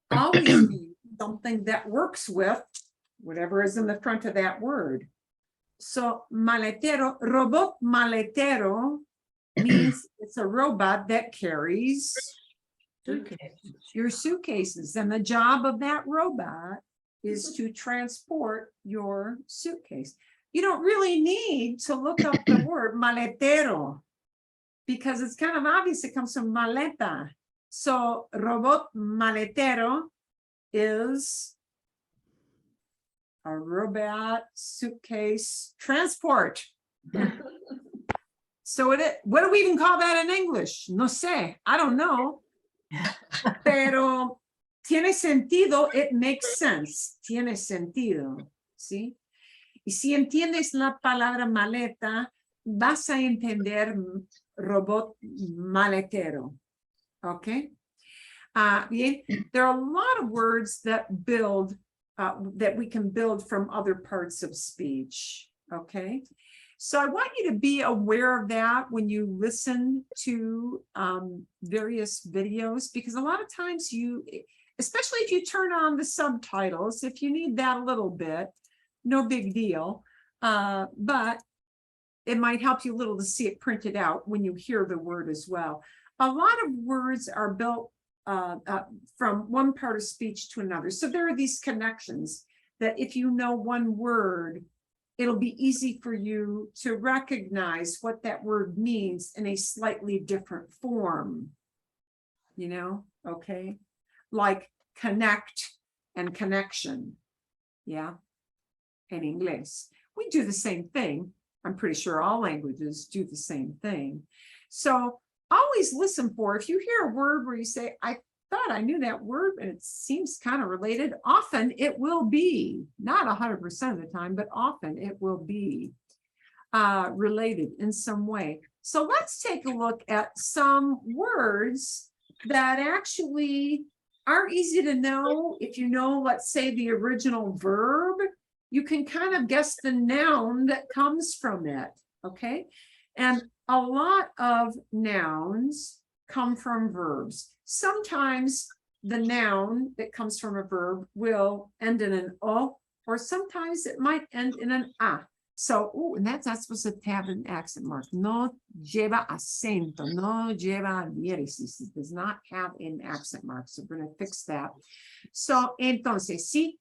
Speaker 2: always means something that works with whatever is in the front of that word. So maletero, robot maletero means it's a robot that carries your suitcases. And the job of that robot is to transport your suitcase. You don't really need to look up the word maletero because it's kind of obvious it comes from maleta. So robot maletero is a robot suitcase transport. So what do we even call that in English? No sé, I don't know. Pero tiene sentido, it makes sense. Tiene sentido, ¿sí? Y si entiendes la palabra maleta, vas a entender robot maletero. Okay? Bien, there are a lot of words that build, that we can build from other parts of speech. Okay? So I want you to be aware of that when you listen to various videos, because a lot of times especially if you turn on the subtitles, if you need that a little bit, no big deal. But it might help you a little to see it printed out when you hear the word as well. A lot of words are built from one part of speech to another. So there are these connections that if you know one word, it'll be easy for you to recognize what that word means in a slightly different form. You know, okay? Like connect and connection. Yeah, in English. We do the same thing. I'm pretty sure all languages do the same thing. So always listen for, if you hear a word where you say, I thought I knew that word and it seems kind of related, often it will be, not 100% of the time, but often it will be related in some way. So let's take a look at some words that actually are easy to know. If you know, let's say the original verb, you can kind of guess the noun that comes from it, okay? And a lot of nouns come from verbs. Sometimes the noun that comes from a verb will end in an O, or sometimes it might end in an A. So, and that's not supposed to have an accent mark. No lleva acento, no lleva diéresis. It does not have an accent mark. So we're going to fix that. So, entonces, sí,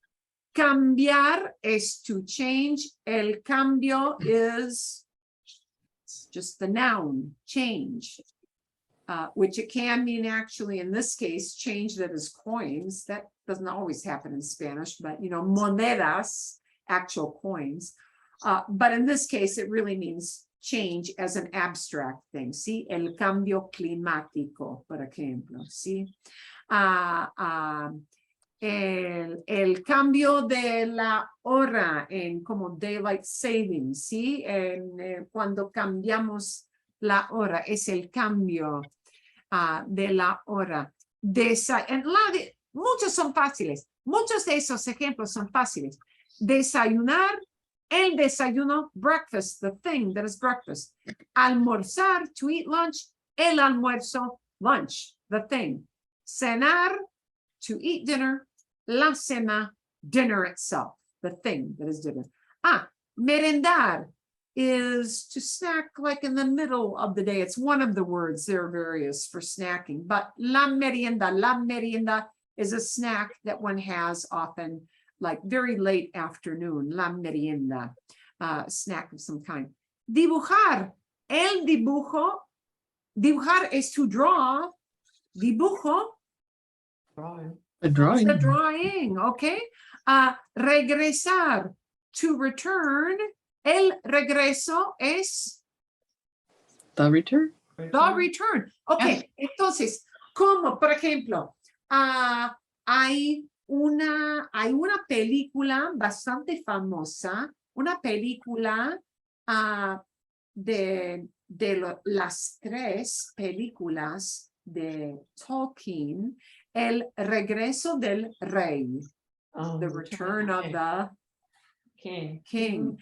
Speaker 2: cambiar is to change. El cambio is just the noun, change, which it can mean actually in this case, change that is coins. That doesn't always happen in Spanish, but you know, monedas, actual coins. But in this case, it really means change as an abstract thing. ¿Sí? El cambio climático, por ejemplo. ¿Sí? El cambio de la hora en como daylight savings, ¿sí? Cuando cambiamos la hora, es el cambio de la hora. Muchos son fáciles. Muchos de esos ejemplos son fáciles. Desayunar, el desayuno, breakfast, the thing that is breakfast. Almorzar, to eat lunch, el almuerzo, lunch, the thing. Cenar, to eat dinner, la cena, dinner itself, the thing that is dinner. Merendar is to snack like in the middle of the day. It's one of the words. There are various for snacking, but la merienda is a snack that one has often like very late afternoon, la merienda, snack of some kind. Dibujar, el dibujo, dibujar is to draw, dibujo,
Speaker 4: A drawing.
Speaker 2: the drawing, okay? Regresar, to return, el regreso es
Speaker 4: The return.
Speaker 2: the return. Okay, entonces, como por ejemplo, hay una película bastante famosa, una película de las tres películas de Tolkien, El regreso del rey, The Return of the King.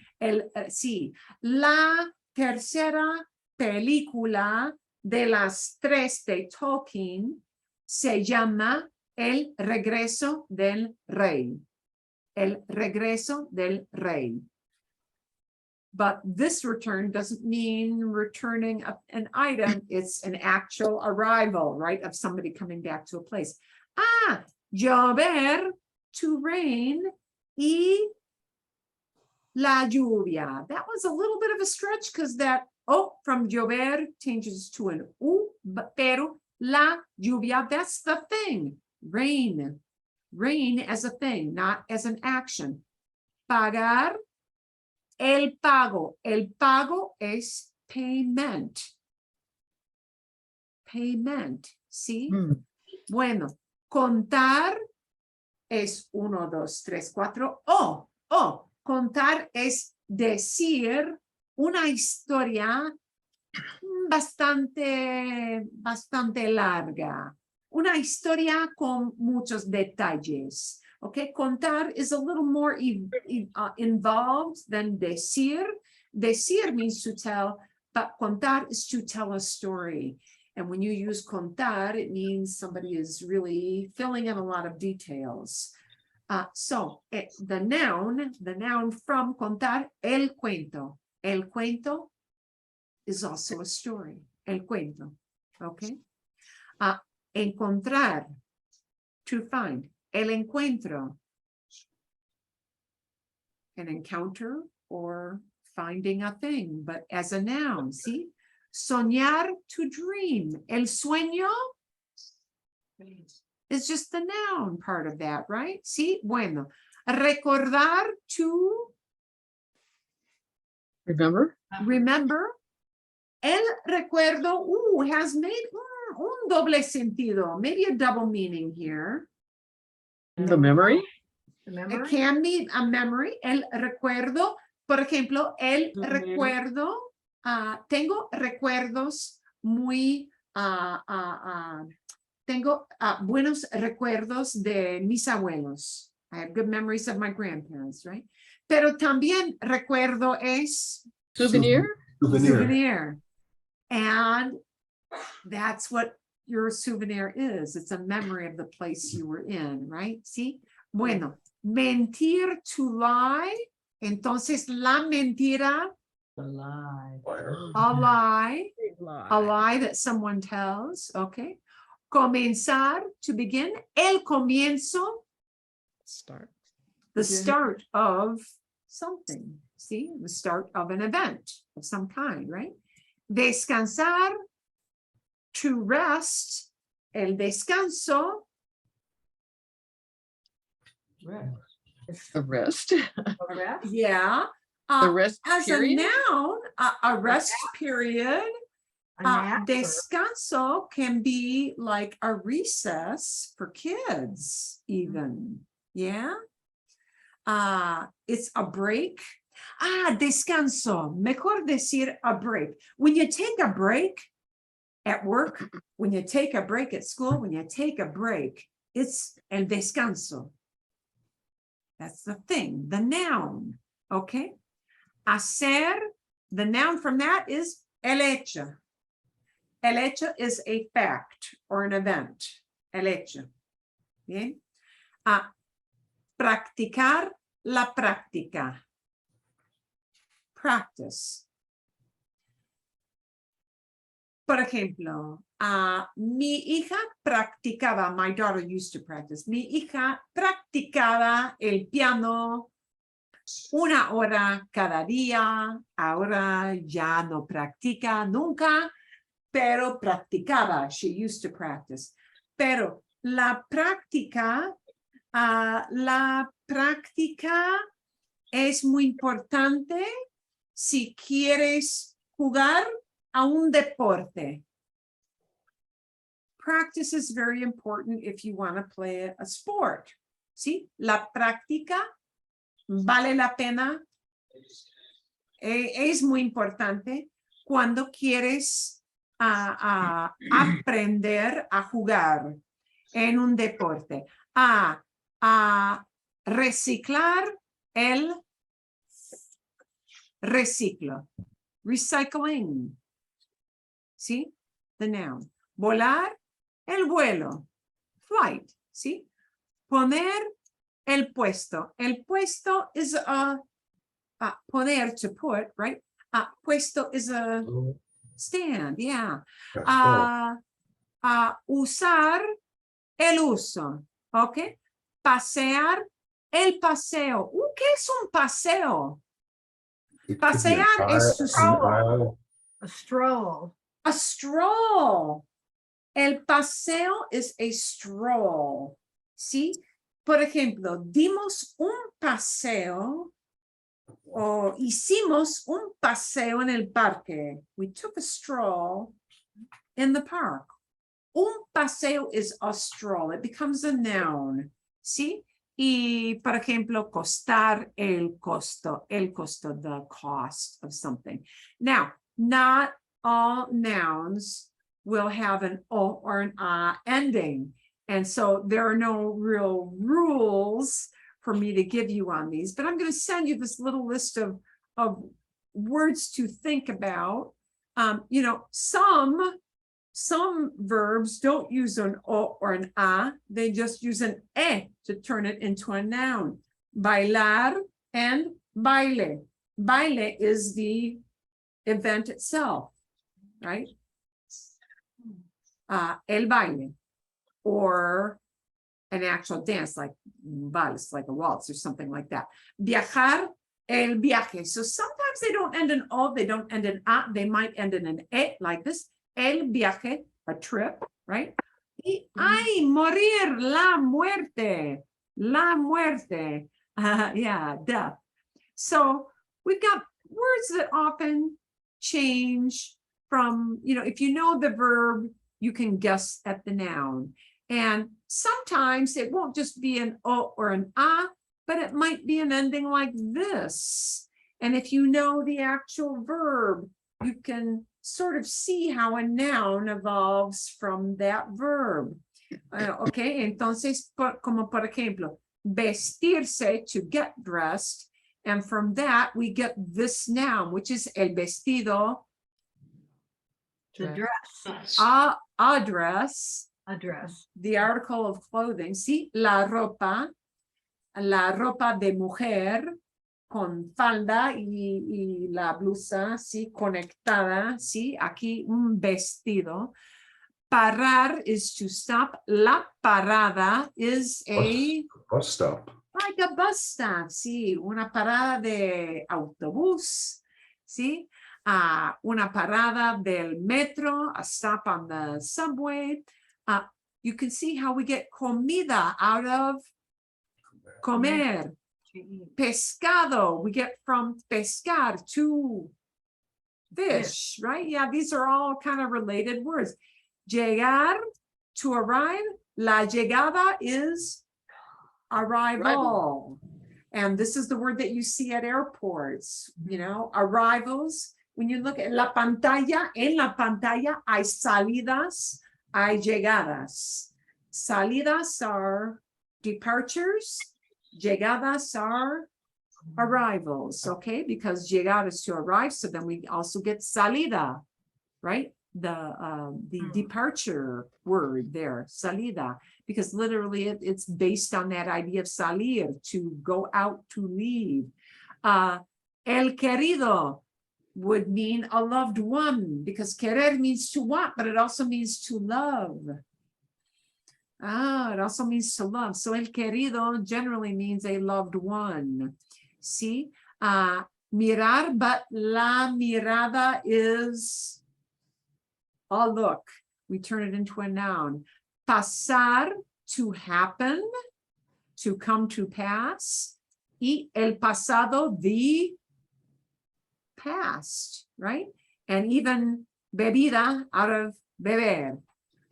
Speaker 2: Sí, la tercera película de las tres de Tolkien se llama El regreso del rey. El regreso del rey. But this return doesn't mean returning an item. It's an actual arrival, right? Of somebody coming back to a place. Llover, to rain, y la lluvia. That was a little bit of a stretch because that from llover changes to an pero la lluvia, that's the thing. Rain. Rain as a thing, not as an action. Pagar, el pago. El pago es payment. Payment, ¿sí? Bueno, contar es 1, 2, 3, 4. Contar es decir una historia bastante larga. Una historia con muchos detalles. Okay, contar is a little more involved than decir. Decir means to tell, but contar is to tell a story. And when you use contar, it means somebody is really filling in a lot of details. So the noun from contar, el cuento. El cuento is also a story. El cuento. Okay. Encontrar, to find. El encuentro, an encounter or finding a thing, but as a noun, see? Soñar, to dream. El sueño is just the noun part of that, right? See? Bueno. Recordar, to remember. El recuerdo, has made un doble sentido, maybe a double meaning here.
Speaker 4: The memory?
Speaker 2: It can be a memory. El recuerdo, por ejemplo, el recuerdo, tengo recuerdos muy, tengo buenos recuerdos de mis abuelos. I have good memories of my grandparents, right? Pero también recuerdo es
Speaker 4: Souvenir?
Speaker 2: souvenir. And that's what your souvenir is. It's a memory of the place you were in, right? See? Bueno, mentir, to lie. Entonces, la mentira, a lie that someone tells, okay? Comenzar, to begin. El comienzo, the start of something. See, the start of an event of some kind, right? Descansar, to rest. El descanso,
Speaker 4: The rest.
Speaker 2: yeah.
Speaker 4: The rest
Speaker 2: As
Speaker 4: period?
Speaker 2: a noun, a rest period.
Speaker 12: A nap, or-
Speaker 2: Descanso can be like a recess for kids, even. Yeah. It's a break. Descanso. Mejor decir a break. When you take a break at work, when you take a break at school, when you take a break, it's el descanso. That's the thing, the noun. Okay. Hacer, the noun from that is el hecho. El hecho is a fact or an event. El hecho. Bien. Practicar, la práctica. Practice. Por ejemplo, mi hija practicaba, my daughter used to practice. Mi hija practicaba el piano 1 hora cada día. Ahora ya no practica nunca, pero practicaba. She used to practice. Pero la práctica es muy importante si quieres jugar a un deporte. Practice is very important if you want to play a sport. ¿Sí? La práctica vale la pena. Es muy importante cuando quieres aprender a jugar en un deporte. Reciclar, el reciclo. Recycling. ¿Sí? The noun. Volar, el vuelo. Flight. ¿Sí? Poner el puesto. El puesto is poner, to put, right? Puesto is a stand, yeah. Usar, el uso. ¿Ok? Pasear, el paseo. ¿Qué es un paseo? Pasear es to stroll.
Speaker 12: A stroll.
Speaker 2: A stroll. El paseo is a stroll. ¿Sí? Por ejemplo, dimos un paseo o hicimos un paseo en el parque. We took a stroll in the park. Un paseo is a stroll. It becomes a noun. ¿Sí? Y, por ejemplo, costar, el costo, the cost of something. Now, not all nouns will have an O or an A ending. And so there are no real rules for me to give you on these, but I'm going to send you this little list of words to think about. You know, some some verbs don't use an o or an a, they just use an e to turn it into a noun. Bailar and baile. Baile is the event itself, right? El baile, or an actual dance like vals, like a waltz or something like that. Viajar, el viaje. So sometimes they don't end in o, they don't end in a, they might end in an e like this. El viaje, a trip, right? Y ay, morir, la muerte, la muerte. Yeah, death. So we've got words that often change from, if you know the verb, you can guess at the noun. And sometimes it won't just be an o or an a, but it might be an ending like this. And if you know the actual verb, you can sort of see how a noun evolves from that verb. Okay, entonces, como por ejemplo, vestirse, to get dressed. And from that, we get this noun, which is el vestido.
Speaker 12: To dress.
Speaker 2: Address.
Speaker 12: Address.
Speaker 2: The article of clothing. Sí, la ropa de mujer con falda y la blusa, sí, conectada, sí, aquí un vestido. Parar is to stop. La parada is a
Speaker 9: Bus stop.
Speaker 2: like a bus stop, sí, una parada de autobús, sí, una parada del metro, a stop on the subway. You can see how we get comida out of comer. Pescado, we get from pescar, to fish, right? Yeah, these are all kind of related words. Llegar, to arrive. La llegada is arrival. And this is the word that you see at airports, arrivals. When you look at la pantalla, en la pantalla hay salidas, hay llegadas. Salidas are departures, llegadas are arrivals, okay? Because llegar is to arrive, so then we also get salida, right? The departure word there, salida, because literally it's based on that idea of salir, to go out, to leave. El querido would mean a loved one, because querer means to want, but it also means to love. It also means to love. So el querido generally means a loved one. See, mirar, but la mirada is a look. We turn it into a noun. Pasar, to happen, to come to pass. Y el pasado, the past, right? And even bebida, out of beber.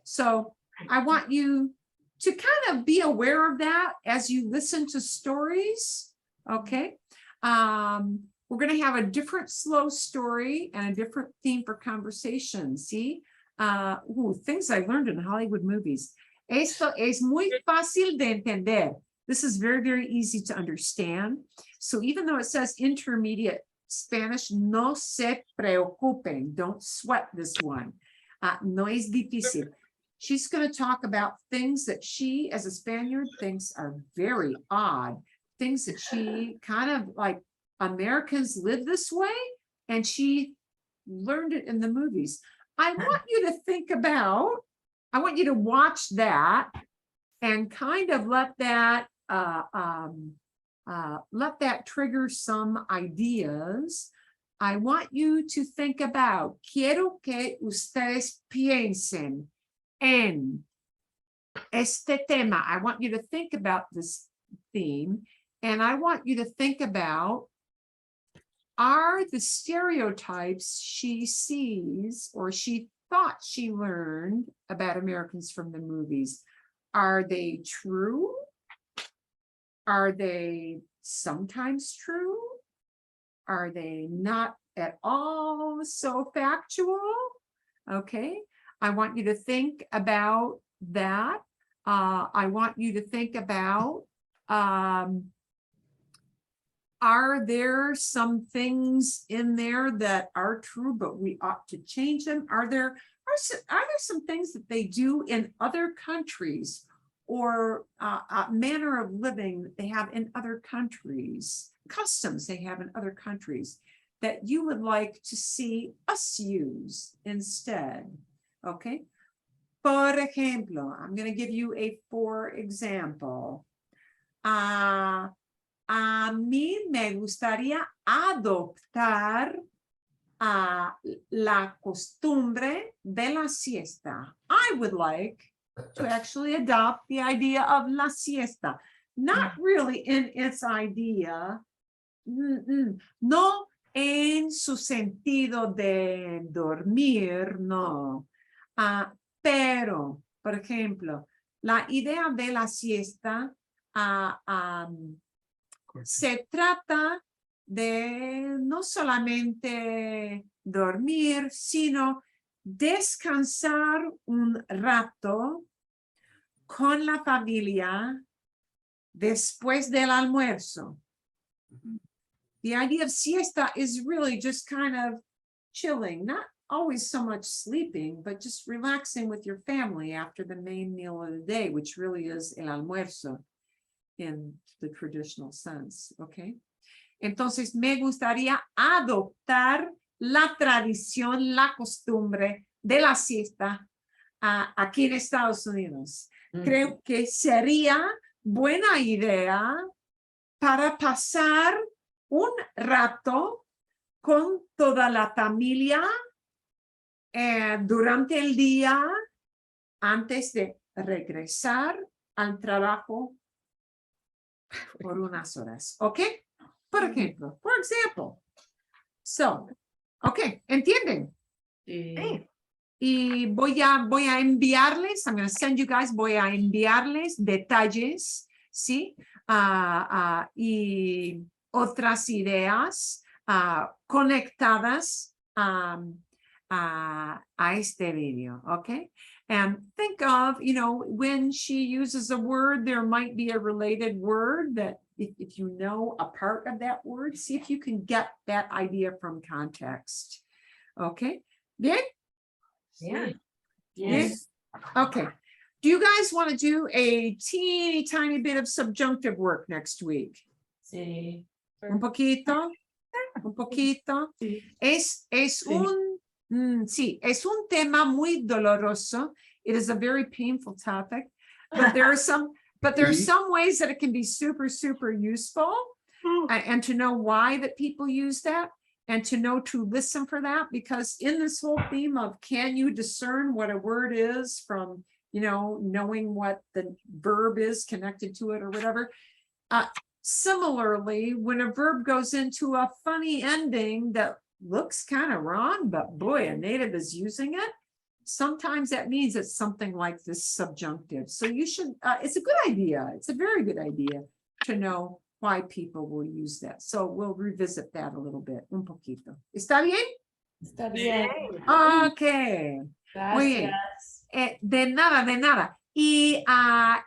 Speaker 2: So I want you to kind of be aware of that as you listen to stories, okay? We're going to have a different slow story and a different theme for conversation, see? Things I learned in Hollywood movies. Esto es muy fácil de entender. This is very, very easy to understand. So even though it says intermediate Spanish, no se preocupen, don't sweat this one. No es difícil. She's going to talk about things that she, as a Spaniard, thinks are very odd. Things that she kind of like, Americans live this way, and she learned it in the movies. I want you to think about, I want you to watch that and kind of let that trigger some ideas. I want you to think about, quiero que ustedes piensen en este tema. I want you to think about this theme, and I want you to think about, are the stereotypes she sees or she thought she learned about Americans from the movies, are they true? Are they sometimes true? Are they not at all so factual? Okay, I want you to think about that. I want you to think about, are there some things in there that are true, but we ought to change them? Are there are there some things that they do in other countries or a manner of living that they have in other countries, customs they have in other countries that you would like to see us use instead? Okay. Por ejemplo, I'm going to give you a for example. A mí me gustaría adoptar la costumbre de la siesta. I would like to actually adopt the idea of la siesta. Not really in its idea. No en su sentido de dormir, no. Pero, por ejemplo, la idea de la siesta se trata de no solamente dormir, sino descansar un rato con la familia después del almuerzo. The idea of siesta is really just kind of chilling, not always so much sleeping, but just relaxing with your family after the main meal of the day, which really is el almuerzo in the traditional sense, okay? Entonces, me gustaría adoptar la tradición, la costumbre de la siesta aquí en Estados Unidos. Creo que sería buena idea para pasar un rato con toda la familia durante el día antes de regresar al trabajo por unas horas, ¿ok? Por ejemplo, for example. So, ok, ¿entienden? Y voy a enviarles, I'm going to send you guys, voy a enviarles detalles, ¿sí? Y otras ideas conectadas a este video, okay? And think of, you know, when she uses a word, there might be a related word that if you know a part of that word, see if you can get that idea from context. Okay, bien?
Speaker 11: Yeah.
Speaker 2: Yes. Okay. Do you guys want to do a teeny tiny bit of subjunctive work next week?
Speaker 11: Sí.
Speaker 2: Un poquito. Un poquito. Es un tema muy doloroso. It is a very painful topic, but there are some ways that it can be super, super useful, and to know why that people use that, and to know to listen for that, because in this whole theme of can you discern what a word is from, you know, knowing what the verb is connected to it or whatever. Similarly, when a verb goes into a funny ending that looks kind of wrong, but boy, a native is using it, sometimes that means it's something like this subjunctive. So you should, it's a good idea. It's a very good idea to know why people will use that. So we'll revisit that a little bit, un poquito. ¿Está bien?
Speaker 11: Está bien.
Speaker 2: Okay. Muy bien. De nada, de nada. Y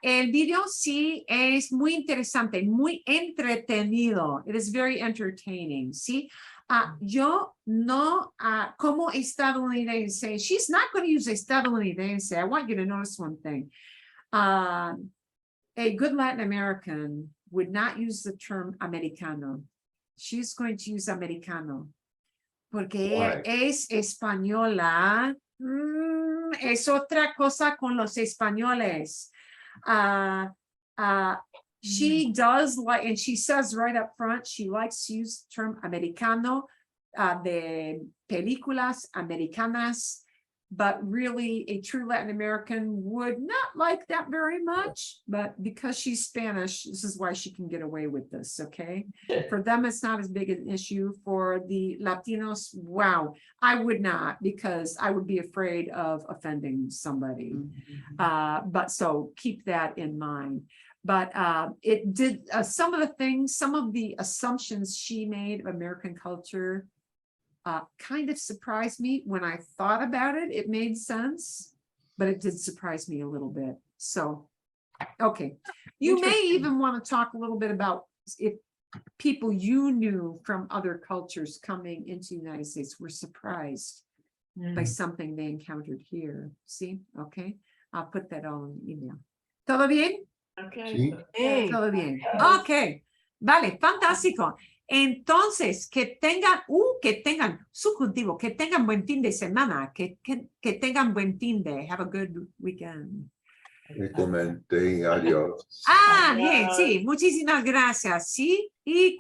Speaker 2: el video sí es muy interesante, muy entretenido. It is very entertaining, ¿sí? Yo no, como estadounidense, she's not going to use estadounidense. I want you to notice one thing. A good Latin American would not use the term americano. She's going to use americano. Porque ella es española. Es otra cosa con los españoles. She does like, and she says right up front, she likes to use the term americano, de películas americanas, but really a true Latin American would not like that very much, but because she's Spanish, this is why she can get away with this, okay? For them, it's not as big an issue. For the Latinos, wow, I would not, because I would be afraid of offending somebody. But so keep that in mind. But it did, some of the things, some of the assumptions she made of American culture kind of surprised me. When I thought about it, it made sense, but it did surprise me a little bit. So, okay. You may even want to talk a little bit about if people you knew from other cultures coming into the United States were surprised by something they encountered here. See, okay, I'll put that all in email. ¿Todo bien?
Speaker 11: Okay.
Speaker 2: Todo bien. Ok, vale, fantástico. Entonces, que tengan subjuntivo, que tengan buen fin de semana, que tengan buen fin de, have a good weekend.
Speaker 9: Igualmente, adiós.
Speaker 2: Bien, sí, muchísimas gracias, sí, y